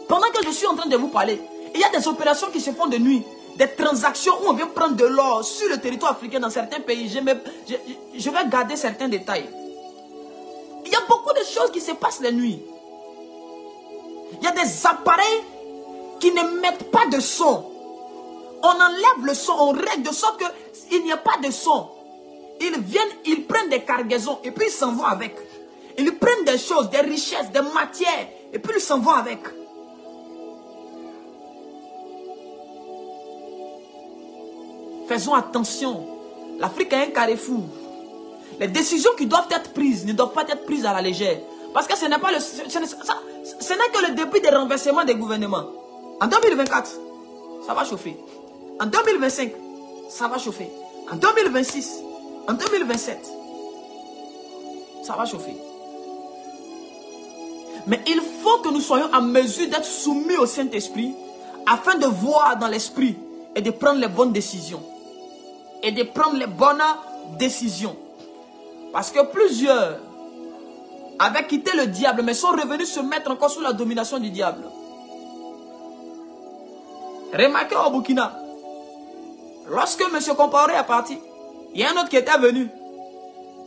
Pendant que je suis en train de vous parler, il y a des opérations qui se font de nuit. Des transactions où on vient prendre de l'or sur le territoire africain dans certains pays. Je vais garder certains détails. Il y a beaucoup de choses qui se passent la nuit. Il y a des appareils qui ne mettent pas de son. On enlève le son, on règle de sorte qu'il n'y a pas de son. Ils viennent, ils prennent des cargaisons et puis ils s'en vont avec. Ils prennent des choses, des richesses, des matières et puis ils s'en vont avec. Faisons attention. L'Afrique est un carrefour. Les décisions qui doivent être prises ne doivent pas être prises à la légère. Parce que ce n'est pas ce n'est que le début des renversements des gouvernements. En 2024, ça va chauffer. En 2025, ça va chauffer. En 2026, en 2027, ça va chauffer. Mais il faut que nous soyons en mesure d'être soumis au Saint-Esprit afin de voir dans l'esprit et de prendre les bonnes décisions. Et de prendre les bonnes décisions. Parce que plusieurs avaient quitté le diable, mais sont revenus se mettre encore sous la domination du diable. Remarquez au Burkina, lorsque M. Compaoré est parti, il y a un autre qui était venu.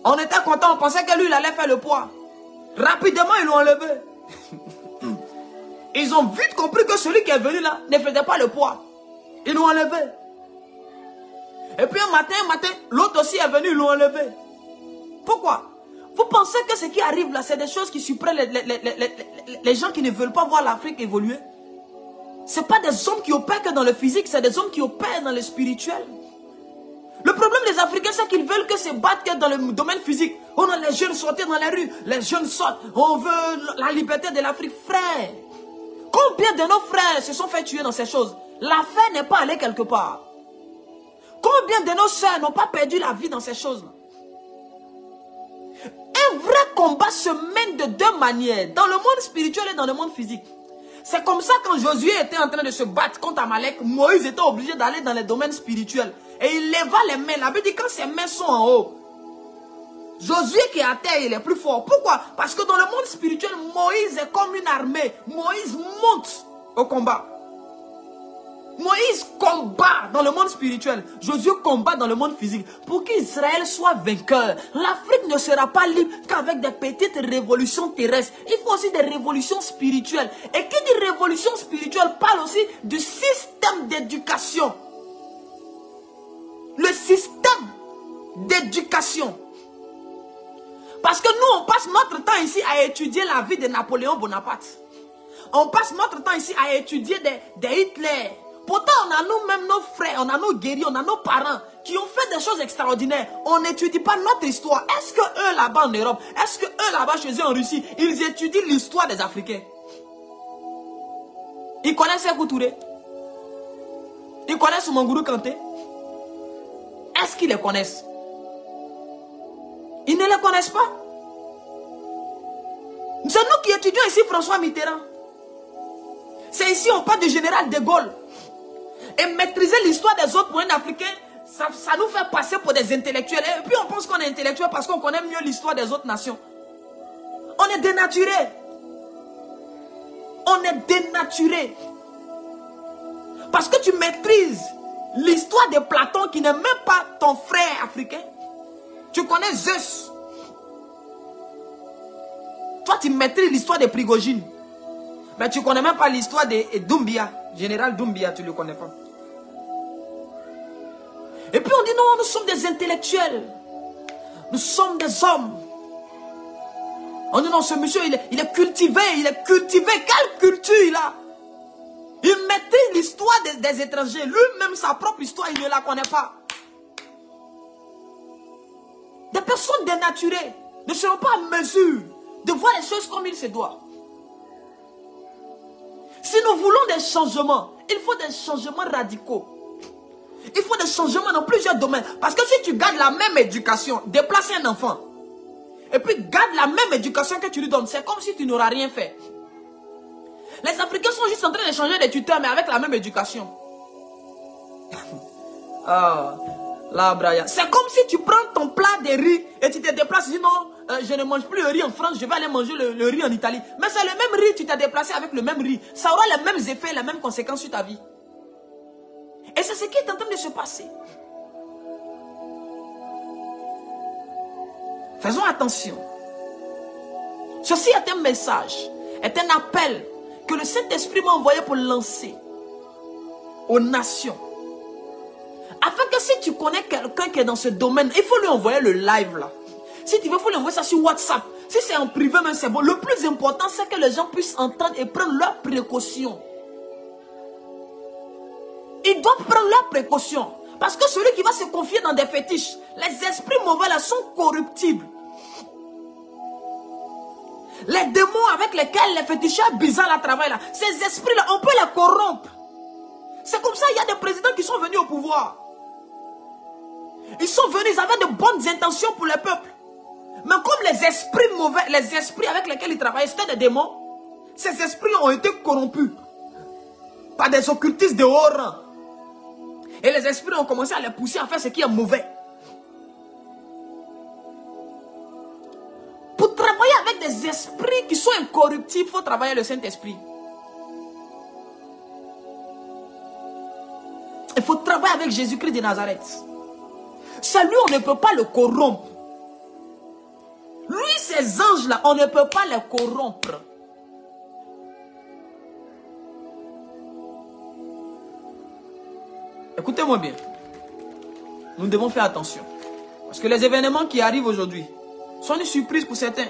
On était content, on pensait que lui, il allait faire le poids. Rapidement, ils l'ont enlevé. Ils ont vite compris que celui qui est venu là ne faisait pas le poids. Ils l'ont enlevé. Et puis un matin, l'autre aussi est venu, ils l'ont enlevé. Pourquoi? Vous pensez que ce qui arrive là, c'est des choses qui surprennent les gens qui ne veulent pas voir l'Afrique évoluer? Ce n'est pas des hommes qui opèrent que dans le physique, c'est des hommes qui opèrent dans le spirituel. Le problème des Africains, c'est qu'ils veulent que se battre que dans le domaine physique. On a les jeunes sortir dans la rue, les jeunes sortent, on veut la liberté de l'Afrique. Frère, combien de nos frères se sont fait tuer dans ces choses? L'affaire n'est pas allée quelque part. Combien de nos sœurs n'ont pas perdu la vie dans ces choses-là? Un Un vrai combat se mène de deux manières, dans le monde spirituel et dans le monde physique. C'est comme ça quand Josué était en train de se battre contre Amalek, Moïse était obligé d'aller dans les domaines spirituels. Et il leva les mains. La Bible dit quand ses mains sont en haut, Josué qui est à terre, il est plus fort. Pourquoi? Parce que dans le monde spirituel, Moïse est comme une armée. Moïse monte au combat. Moïse combat dans le monde spirituel. Josué combat dans le monde physique. Pour qu'Israël soit vainqueur, l'Afrique ne sera pas libre qu'avec des petites révolutions terrestres. Il faut aussi des révolutions spirituelles. Et qui dit révolution spirituelle parle aussi du système d'éducation. Le système d'éducation. Parce que nous, on passe notre temps ici à étudier la vie de Napoléon Bonaparte. On passe notre temps ici à étudier des Hitler. Pourtant, on a nous-mêmes nos frères, on a nos guerriers, on a nos parents qui ont fait des choses extraordinaires. On n'étudie pas notre histoire. Est-ce que eux là-bas en Europe, est-ce que eux là-bas chez eux en Russie, ils étudient l'histoire des Africains? Ils connaissent Sékou Touré? Ils connaissent Manguru Kanté? Est-ce qu'ils les connaissent? Ils ne les connaissent pas. C'est nous qui étudions ici François Mitterrand. C'est ici on parle du général de Gaulle. Et maîtriser l'histoire des autres moyens africains, ça nous fait passer pour des intellectuels. Et puis on pense qu'on est intellectuel parce qu'on connaît mieux l'histoire des autres nations. On est dénaturé. On est dénaturé. Parce que tu maîtrises l'histoire de Platon qui n'est même pas ton frère africain. Tu connais Zeus. Toi, tu maîtrises l'histoire de Prigogine. Mais tu ne connais même pas l'histoire de Doumbia. Général Doumbia, tu ne le connais pas. Et puis on dit non, nous sommes des intellectuels. Nous sommes des hommes. On dit non, ce monsieur, il est cultivé. Il est cultivé. Quelle culture il a? Il maîtrise l'histoire des étrangers. Lui-même, sa propre histoire, il ne la connaît pas. Des personnes dénaturées ne seront pas en mesure de voir les choses comme il se doit. Si nous voulons des changements, il faut des changements radicaux. Il faut des changements dans plusieurs domaines. Parce que si tu gardes la même éducation, déplacer un enfant, et puis garde la même éducation que tu lui donnes, c'est comme si tu n'auras rien fait. Les Africains sont juste en train de changer de tuteur, mais avec la même éducation. Ah, là, Brian. C'est comme si tu prends ton plat de riz et tu te déplaces. Sinon, je ne mange plus le riz en France, je vais aller manger le riz en Italie. Mais c'est le même riz, tu t'es déplacé avec le même riz. Ça aura les mêmes effets, les mêmes conséquences sur ta vie. Et c'est ce qui est en train de se passer. Faisons attention. Ceci est un message, est un appel que le Saint-Esprit m'a envoyé pour lancer aux nations. Afin que si tu connais quelqu'un qui est dans ce domaine, il faut lui envoyer le live là. Si tu veux, il faut lui envoyer ça sur WhatsApp. Si c'est en privé, même c'est bon. Le plus important, c'est que les gens puissent entendre et prendre leurs précautions. Ils doivent prendre leurs précautions. Parce que celui qui va se confier dans des fétiches, les esprits mauvais là sont corruptibles. Les démons avec lesquels les féticheurs bizarres là travaillent là, ces esprits là, on peut les corrompre. C'est comme ça, il y a des présidents qui sont venus au pouvoir. Ils sont venus, ils avaient de bonnes intentions pour le peuple. Mais comme les esprits mauvais, les esprits avec lesquels ils travaillaient, c'était des démons, ces esprits ont été corrompus par des occultistes de haut rang. Et les esprits ont commencé à les pousser à faire ce qui est mauvais. Pour travailler avec des esprits qui sont incorruptibles, il faut travailler le Saint-Esprit. Il faut travailler avec Jésus-Christ de Nazareth. C'est lui, on ne peut pas le corrompre. Lui, ces anges-là, on ne peut pas les corrompre. Écoutez-moi bien. Nous devons faire attention. Parce que les événements qui arrivent aujourd'hui sont une surprise pour certains.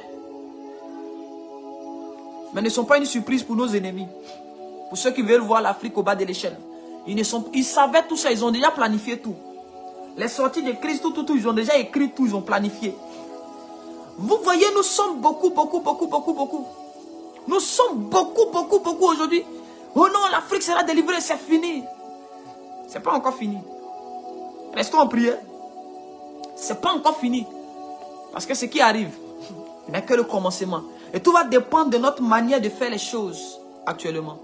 Mais ne sont pas une surprise pour nos ennemis. Pour ceux qui veulent voir l'Afrique au bas de l'échelle. Ils savaient tout ça, ils ont déjà planifié tout. Les sorties de Christ, tout, ils ont déjà écrit tout, ils ont planifié. Vous voyez, nous sommes beaucoup. Nous sommes beaucoup aujourd'hui. Oh non, l'Afrique sera délivrée, c'est fini. C'est pas encore fini. Restons en prière. C'est pas encore fini. Parce que ce qui arrive, mais que le commencement. Et tout va dépendre de notre manière de faire les choses actuellement.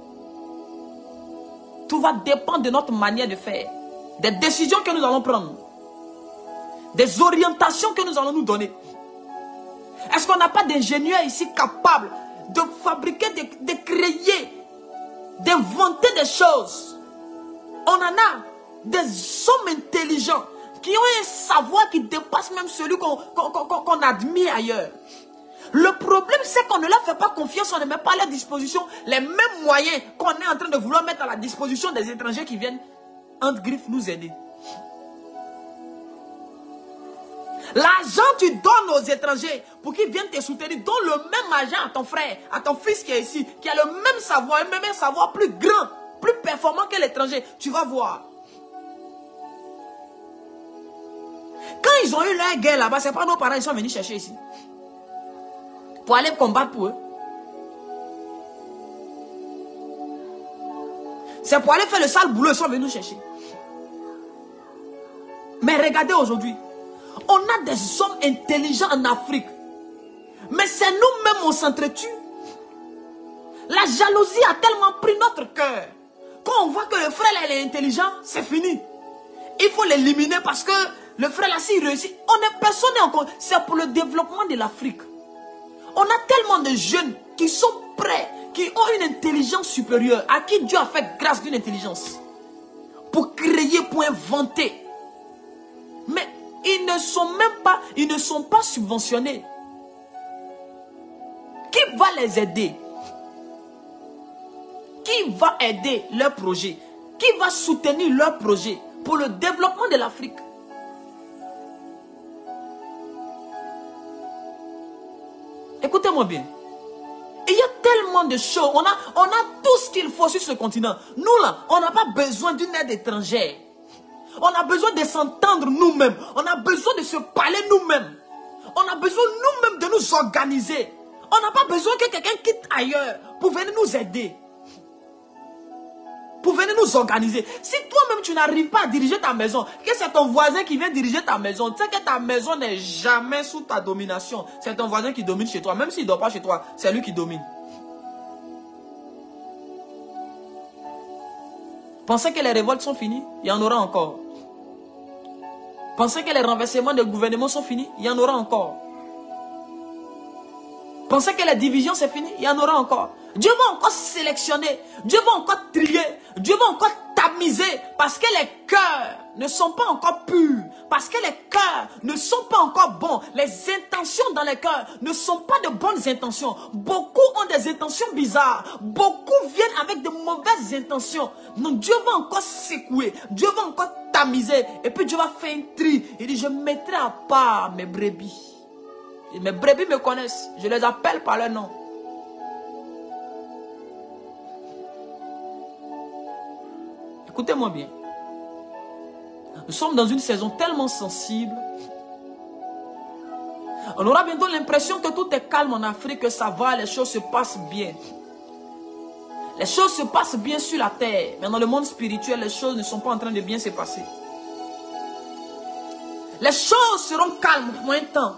Tout va dépendre de notre manière de faire. Des décisions que nous allons prendre. Des orientations que nous allons nous donner. Est-ce qu'on n'a pas d'ingénieurs ici capables de fabriquer, de créer, d'inventer des choses? On en a des hommes intelligents qui ont un savoir qui dépasse même celui qu'on admire ailleurs. Le problème, c'est qu'on ne leur fait pas confiance, on ne met pas à leur disposition les mêmes moyens qu'on est en train de vouloir mettre à la disposition des étrangers qui viennent, entre griffes, nous aider. L'argent tu donnes aux étrangers pour qu'ils viennent te soutenir, donne le même argent à ton frère, à ton fils qui est ici, qui a le même savoir, même un savoir plus grand, plus performant que l'étranger. Tu vas voir. Quand ils ont eu leur guerre là-bas, ce n'est pas nos parents qui sont venus chercher ici. Pour aller combattre pour eux. C'est pour aller faire le sale boulot, ils sont venus nous chercher. Mais regardez aujourd'hui. On a des hommes intelligents en Afrique. Mais c'est nous-mêmes, on s'entretue. La jalousie a tellement pris notre cœur. Quand on voit que le frère là, il est intelligent, c'est fini. Il faut l'éliminer parce que le frère là, s'il réussit, personne n'est encore. C'est pour le développement de l'Afrique. On a tellement de jeunes qui sont prêts, qui ont une intelligence supérieure, à qui Dieu a fait grâce d'une intelligence. Pour créer, pour inventer. Mais ils ne sont pas subventionnés. Qui va les aider? Qui va aider leur projet? Qui va soutenir leur projet pour le développement de l'Afrique? Écoutez-moi bien. Il y a tellement de choses. On a tout ce qu'il faut sur ce continent. Nous là, on n'a pas besoin d'une aide étrangère. On a besoin de s'entendre nous-mêmes. On a besoin de se parler nous-mêmes. On a besoin nous-mêmes de nous organiser. On n'a pas besoin que quelqu'un quitte ailleurs pour venir nous aider. Pour venir nous organiser. Si toi-même tu n'arrives pas à diriger ta maison, que c'est ton voisin qui vient diriger ta maison, tu sais que ta maison n'est jamais sous ta domination. C'est ton voisin qui domine chez toi. Même s'il ne dort pas chez toi, c'est lui qui domine. Pensez que les révoltes sont finies? Il y en aura encore. Pensez que les renversements de gouvernement sont finis? Il y en aura encore. Pensez que les divisions c'est fini? Il y en aura encore. Dieu va encore sélectionner. Dieu va encore trier. Dieu va encore tamiser. Parce que les cœurs ne sont pas encore purs. Parce que les cœurs ne sont pas encore bons. Les intentions dans les cœurs ne sont pas de bonnes intentions. Beaucoup ont des intentions bizarres. Beaucoup viennent avec de mauvaises intentions. Donc Dieu va encore secouer. Dieu va encore tamiser. Et puis Dieu va faire un tri. Il dit, je mettrai à part mes brebis. Et mes brebis me connaissent. Je les appelle par leur nom. Écoutez-moi bien. Nous sommes dans une saison tellement sensible. On aura bientôt l'impression que tout est calme en Afrique, que ça va, les choses se passent bien. Les choses se passent bien sur la terre, mais dans le monde spirituel, les choses ne sont pas en train de bien se passer. Les choses seront calmes pour un temps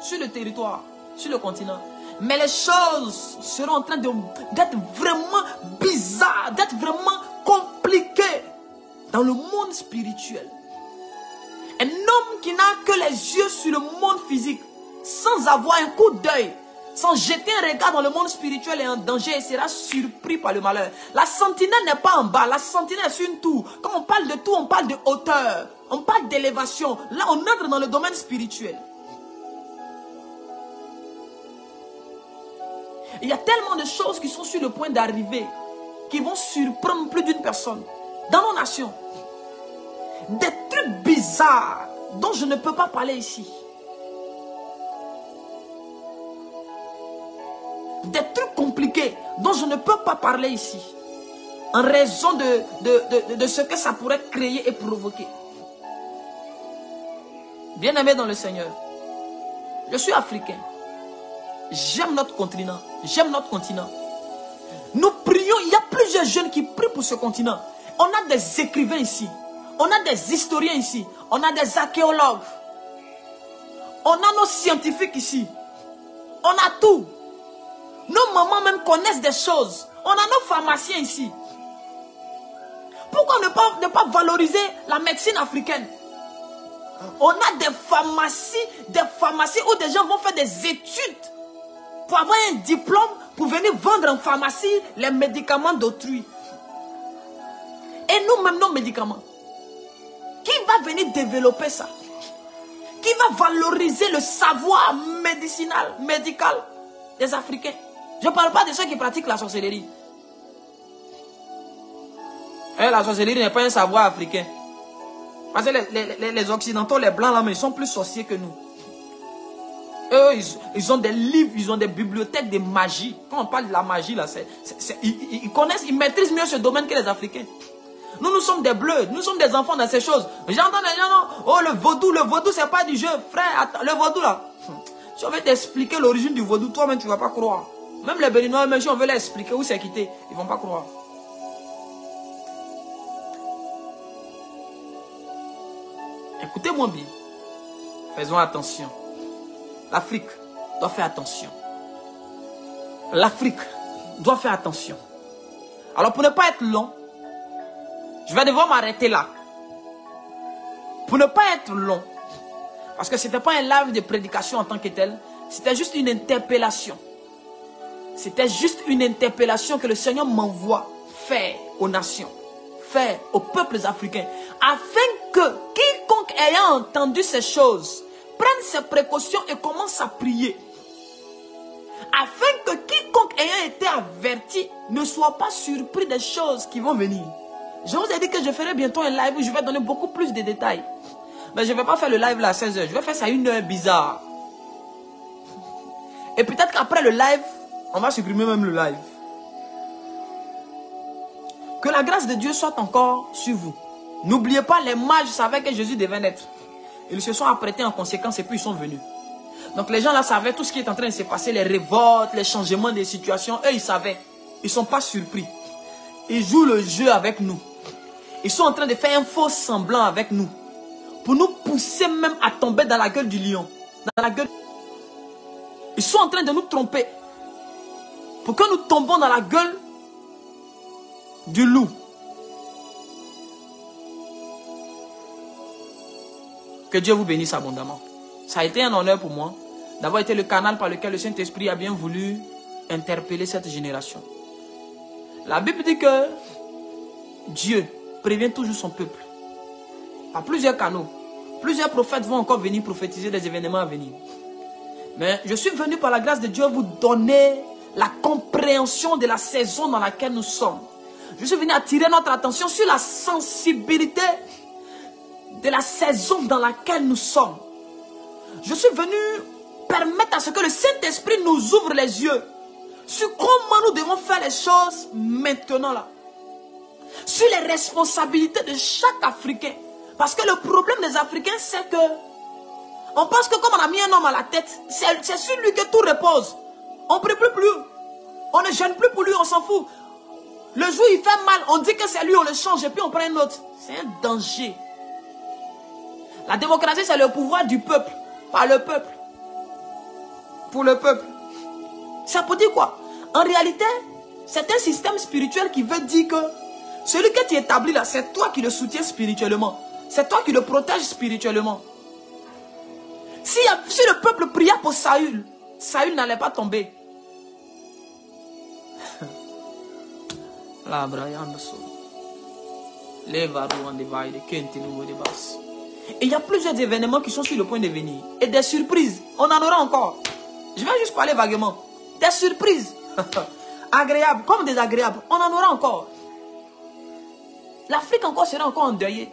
sur le territoire, sur le continent. Mais les choses seront en train d'être vraiment bizarres, d'être vraiment compliquées dans le monde spirituel. Un homme qui n'a que les yeux sur le monde physique, sans avoir un coup d'œil, sans jeter un regard dans le monde spirituel et en danger, il sera surpris par le malheur. La sentinelle n'est pas en bas, la sentinelle est sur une tour. Quand on parle de tour, on parle de hauteur, on parle d'élévation. Là, on entre dans le domaine spirituel. Il y a tellement de choses qui sont sur le point d'arriver, qui vont surprendre plus d'une personne dans nos nations. Des trucs bizarres dont je ne peux pas parler ici. Des trucs compliqués dont je ne peux pas parler ici. En raison de ce que ça pourrait créer et provoquer. Bien-aimé dans le Seigneur, je suis africain. J'aime notre continent. J'aime notre continent. Nous prions, il y a plusieurs jeunes qui prient pour ce continent. On a des écrivains ici. On a des historiens ici. On a des archéologues. On a nos scientifiques ici. On a tout. Nos mamans même connaissent des choses. On a nos pharmaciens ici. Pourquoi ne pas valoriser la médecine africaine? On a des pharmacies où des gens vont faire des études pour avoir un diplôme, pour venir vendre en pharmacie les médicaments d'autrui. Et nous-mêmes, nos médicaments. Qui va venir développer ça? Qui va valoriser le savoir médical des Africains? Je ne parle pas de ceux qui pratiquent la sorcellerie. Et la sorcellerie n'est pas un savoir africain. Parce que les Occidentaux, les Blancs, là, mais ils sont plus sorciers que nous. Eux, ils ont des livres, ils ont des bibliothèques de magie. Quand on parle de la magie, là, ils connaissent, ils maîtrisent mieux ce domaine que les Africains. Nous sommes des bleus, nous sommes des enfants dans ces choses. J'entends des gens, non, oh, le vaudou, c'est pas du jeu. Frère, attends, le vaudou, là. Si on veut t'expliquer l'origine du vaudou, toi-même, tu ne vas pas croire. Même les Béninois, même si on veut leur expliquer où c'est quitté, ils ne vont pas croire. Écoutez-moi bien. Faisons attention. L'Afrique doit faire attention. L'Afrique doit faire attention. Alors pour ne pas être long, je vais devoir m'arrêter là. Pour ne pas être long, parce que ce n'était pas un live de prédication en tant que tel, c'était juste une interpellation. C'était juste une interpellation que le Seigneur m'envoie faire aux nations, faire aux peuples africains, afin que quiconque ayant entendu ces choses prenne ses précautions et commence à prier. Afin que quiconque ayant été averti ne soit pas surpris des choses qui vont venir. Je vous ai dit que je ferai bientôt un live où je vais donner beaucoup plus de détails. Mais je ne vais pas faire le live là à 16 h. Je vais faire ça à 1 heure bizarre. Et peut-être qu'après le live, on va supprimer même le live. Que la grâce de Dieu soit encore sur vous. N'oubliez pas, les mages savaient que Jésus devait naître. Ils se sont apprêtés en conséquence et puis ils sont venus. Donc les gens là savaient tout ce qui est en train de se passer, les révoltes, les changements des situations. Eux, ils savaient. Ils ne sont pas surpris. Ils jouent le jeu avec nous. Ils sont en train de faire un faux semblant avec nous. Pour nous pousser même à tomber dans la gueule du lion. Dans la gueule. Ils sont en train de nous tromper. Pour que nous tombons dans la gueule du loup. Que Dieu vous bénisse abondamment. Ça a été un honneur pour moi d'avoir été le canal par lequel le Saint-Esprit a bien voulu interpeller cette génération. La Bible dit que Dieu prévient toujours son peuple. Par plusieurs canaux. Plusieurs prophètes vont encore venir prophétiser des événements à venir. Mais je suis venu par la grâce de Dieu vous donner la compréhension de la saison dans laquelle nous sommes. Je suis venu attirer notre attention sur la sensibilité de la saison dans laquelle nous sommes. Je suis venu permettre à ce que le Saint-Esprit nous ouvre les yeux sur comment nous devons faire les choses maintenant là. Sur les responsabilités de chaque Africain. Parce que le problème des Africains, c'est que on pense que comme on a mis un homme à la tête, c'est sur lui que tout repose. On ne prie plus. On ne gêne plus pour lui, on s'en fout. Le jour il fait mal, on dit que c'est lui, on le change et puis on prend un autre. C'est un danger. La démocratie, c'est le pouvoir du peuple, par le peuple. Pour le peuple. Ça peut dire quoi? En réalité, c'est un système spirituel qui veut dire que celui que tu établis là, c'est toi qui le soutiens spirituellement. C'est toi qui le protèges spirituellement. Si le peuple priait pour Saül, Saül n'allait pas tomber. Et il y a plusieurs événements qui sont sur le point de venir. Et des surprises, on en aura encore. Je vais juste parler vaguement. Des surprises. Agréables comme désagréables. On en aura encore. L'Afrique encore sera encore endeuillée.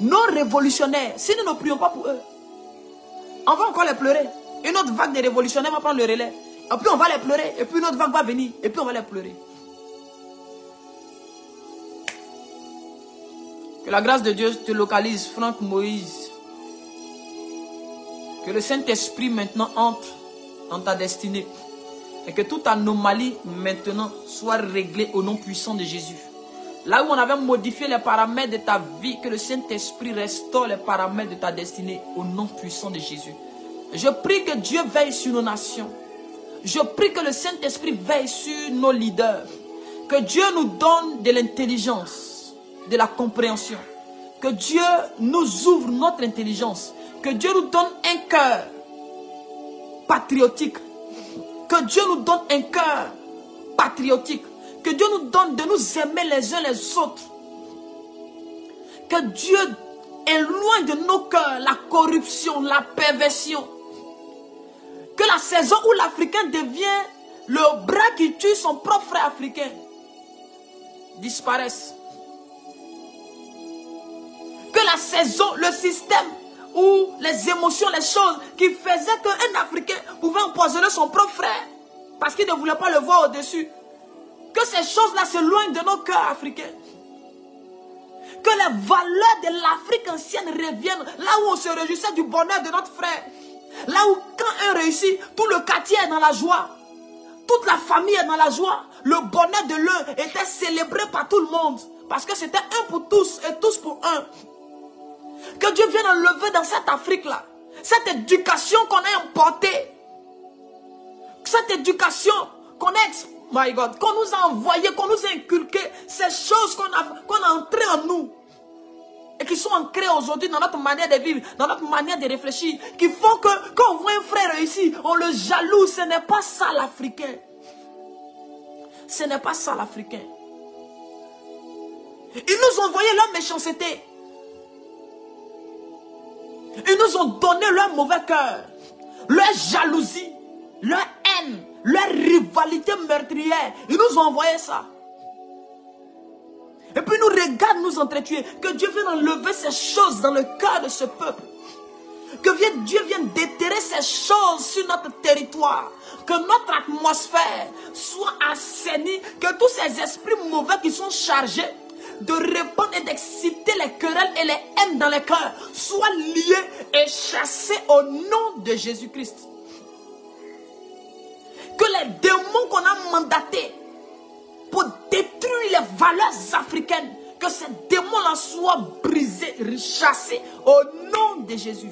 Nos révolutionnaires, si nous ne prions pas pour eux, on va encore les pleurer. Une autre vague de révolutionnaires va prendre le relais. Et puis on va les pleurer. Et puis une autre vague va venir. Et puis on va les pleurer. Que la grâce de Dieu te localise, Franck Moïse. Que le Saint-Esprit maintenant entre dans ta destinée. Et que toute anomalie maintenant soit réglée au nom puissant de Jésus. Là où on avait modifié les paramètres de ta vie, que le Saint-Esprit restaure les paramètres de ta destinée au nom puissant de Jésus. Je prie que Dieu veille sur nos nations. Je prie que le Saint-Esprit veille sur nos leaders. Que Dieu nous donne de l'intelligence, de la compréhension. Que Dieu nous ouvre notre intelligence. Que Dieu nous donne un cœur patriotique. Que Dieu nous donne un cœur patriotique. Que Dieu nous donne de nous aimer les uns les autres. Que Dieu éloigne de nos cœurs la corruption, la perversion. Que la saison où l'Africain devient le bras qui tue son propre frère africain disparaisse. Que la saison, le système où les émotions, les choses qui faisaient qu'un Africain pouvait empoisonner son propre frère parce qu'il ne voulait pas le voir au-dessus. Que ces choses-là s'éloignent de nos cœurs africains. Que les valeurs de l'Afrique ancienne reviennent là où on se réjouissait du bonheur de notre frère. Là où quand un réussit, tout le quartier est dans la joie. Toute la famille est dans la joie. Le bonheur de l'un était célébré par tout le monde. Parce que c'était un pour tous et tous pour un. Que Dieu vienne enlever dans cette Afrique-là cette éducation qu'on a importée. Cette éducation qu'on a, my God, qu'on nous a envoyée, qu'on nous a inculqué. Ces choses qu'on a entrées en nous. Et qui sont ancrées aujourd'hui dans notre manière de vivre, dans notre manière de réfléchir, qui font que quand on voit un frère réussir, on le jalouse. Ce n'est pas ça l'Africain. Ce n'est pas ça l'Africain. Ils nous ont envoyé leur méchanceté. Ils nous ont donné leur mauvais cœur, leur jalousie, leur haine, leur rivalité meurtrière. Ils nous ont envoyé ça. Et puis nous regardent nous entretuer. Que Dieu vienne enlever ces choses dans le cœur de ce peuple. Que Dieu vienne déterrer ces choses sur notre territoire. Que notre atmosphère soit assainie. Que tous ces esprits mauvais qui sont chargés de répandre et d'exciter les querelles et les haines dans les cœurs soient liés et chassés au nom de Jésus-Christ. Que les démons qu'on a mandatés pour détruire les valeurs africaines, que ces démons-là soient brisés, chassés au nom de Jésus.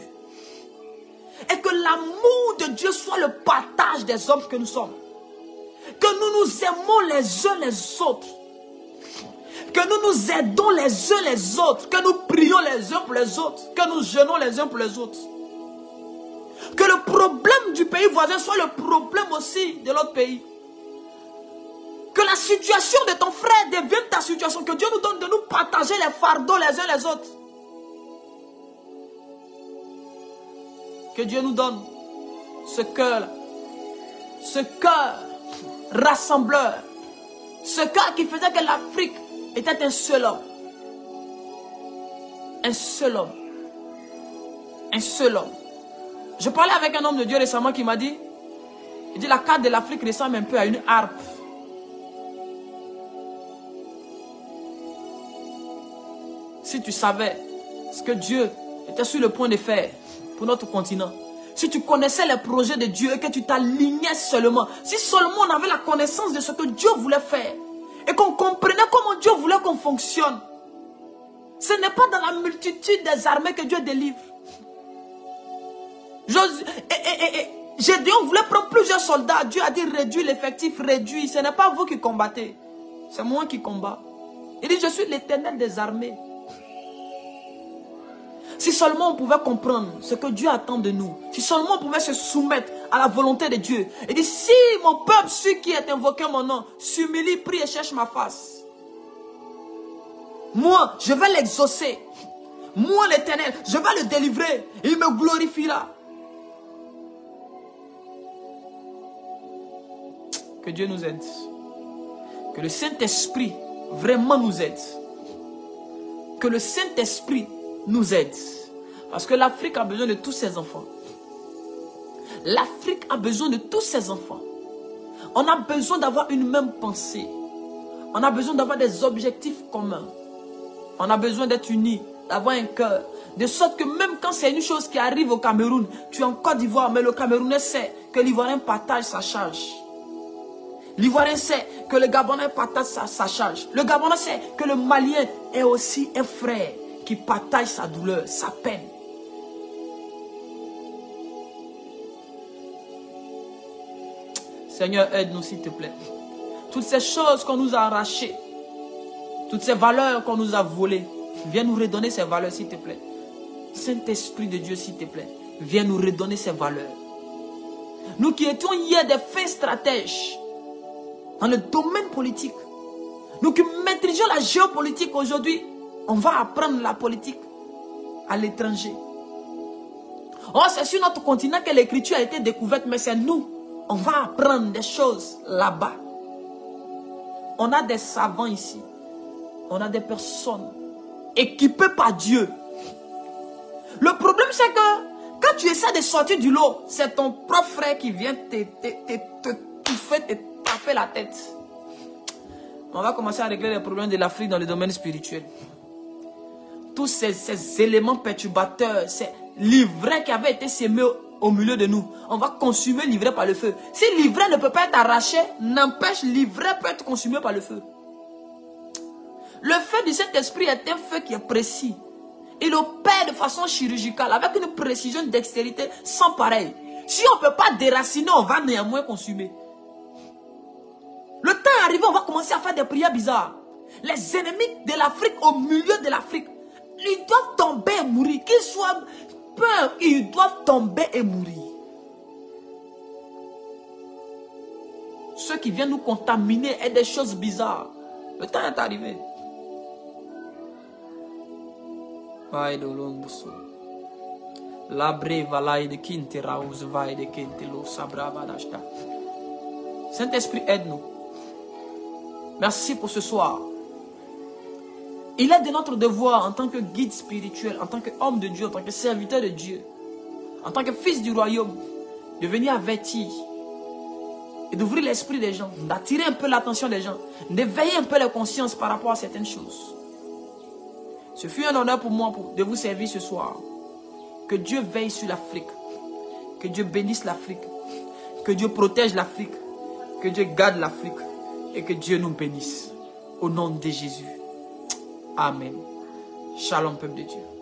Et que l'amour de Dieu soit le partage des hommes que nous sommes. Que nous nous aimons les uns les autres. Que nous nous aidons les uns les autres. Que nous prions les uns pour les autres. Que nous jeûnons les uns pour les autres. Que le problème du pays voisin soit le problème aussi de l'autre pays. Que la situation de ton frère devienne ta situation. Que Dieu nous donne de nous partager les fardeaux les uns les autres. Que Dieu nous donne ce cœur rassembleur. Ce cœur qui faisait que l'Afrique était un seul homme. Un seul homme. Un seul homme. Je parlais avec un homme de Dieu récemment qui m'a dit, il dit la carte de l'Afrique ressemble un peu à une harpe. Si tu savais ce que Dieu était sur le point de faire pour notre continent, si tu connaissais les projets de Dieu et que tu t'alignais seulement, si seulement on avait la connaissance de ce que Dieu voulait faire et qu'on comprenait comment Dieu voulait qu'on fonctionne, ce n'est pas dans la multitude des armées que Dieu délivre. Gédéon voulait prendre plusieurs soldats. Dieu a dit réduis l'effectif, réduis. Ce n'est pas vous qui combattez, c'est moi qui combats. Il dit je suis l'Éternel des armées. Si seulement on pouvait comprendre ce que Dieu attend de nous, si seulement on pouvait se soumettre à la volonté de Dieu, et dire si mon peuple, celui qui est invoqué mon nom, s'humilie, prie et cherche ma face, moi je vais l'exaucer, moi l'Éternel, je vais le délivrer, et il me glorifiera. Que Dieu nous aide, que le Saint-Esprit vraiment nous aide, que le Saint-Esprit nous aide. Parce que l'Afrique a besoin de tous ses enfants. L'Afrique a besoin de tous ses enfants. On a besoin d'avoir une même pensée. On a besoin d'avoir des objectifs communs. On a besoin d'être unis, d'avoir un cœur. De sorte que même quand c'est une chose qui arrive au Cameroun, tu es en Côte d'Ivoire, mais le Camerounais sait que l'Ivoirien partage sa charge. L'Ivoirien sait que le Gabonais partage sa charge. Le Gabonais sait que le Malien est aussi un frère qui partage sa douleur, sa peine. Seigneur, aide-nous s'il te plaît. Toutes ces choses qu'on nous a arrachées, toutes ces valeurs qu'on nous a volées, viens nous redonner ces valeurs s'il te plaît. Saint-Esprit de Dieu s'il te plaît, viens nous redonner ces valeurs. Nous qui étions hier des fins stratèges dans le domaine politique, nous qui maîtrisions la géopolitique aujourd'hui, on va apprendre la politique à l'étranger. Oh, c'est sur notre continent que l'écriture a été découverte, mais c'est nous. On va apprendre des choses là-bas. On a des savants ici. On a des personnes équipées par Dieu. Le problème, c'est que quand tu essaies de sortir du lot, c'est ton propre frère qui vient te taper la tête. On va commencer à régler les problèmes de l'Afrique dans le domaine spirituel. Tous ces éléments perturbateurs, ces livrets qui avaient été sémés au milieu de nous, on va consumer l'ivraie par le feu. Si l'ivraie ne peut pas être arraché, n'empêche, l'ivraie peut être consumé par le feu. Le feu du Saint-Esprit est un feu qui est précis. Il opère de façon chirurgicale, avec une précision, une dextérité sans pareil. Si on ne peut pas déraciner, on va néanmoins consumer. Le temps est arrivé, on va commencer à faire des prières bizarres. Les ennemis de l'Afrique, au milieu de l'Afrique, ils doivent tomber et mourir. Qu'ils soient peurs, ils doivent tomber et mourir. Ceux qui viennent nous contaminer et des choses bizarres. Le temps est arrivé. Saint-Esprit, aide-nous. Merci pour ce soir. Il est de notre devoir en tant que guide spirituel, en tant qu'homme de Dieu, en tant que serviteur de Dieu, en tant que fils du royaume, de venir avertir et d'ouvrir l'esprit des gens, d'attirer un peu l'attention des gens, d'éveiller un peu la conscience par rapport à certaines choses. Ce fut un honneur pour moi de vous servir ce soir. Que Dieu veille sur l'Afrique, que Dieu bénisse l'Afrique, que Dieu protège l'Afrique, que Dieu garde l'Afrique et que Dieu nous bénisse. Au nom de Jésus. Amen. Shalom, peuple de Dieu.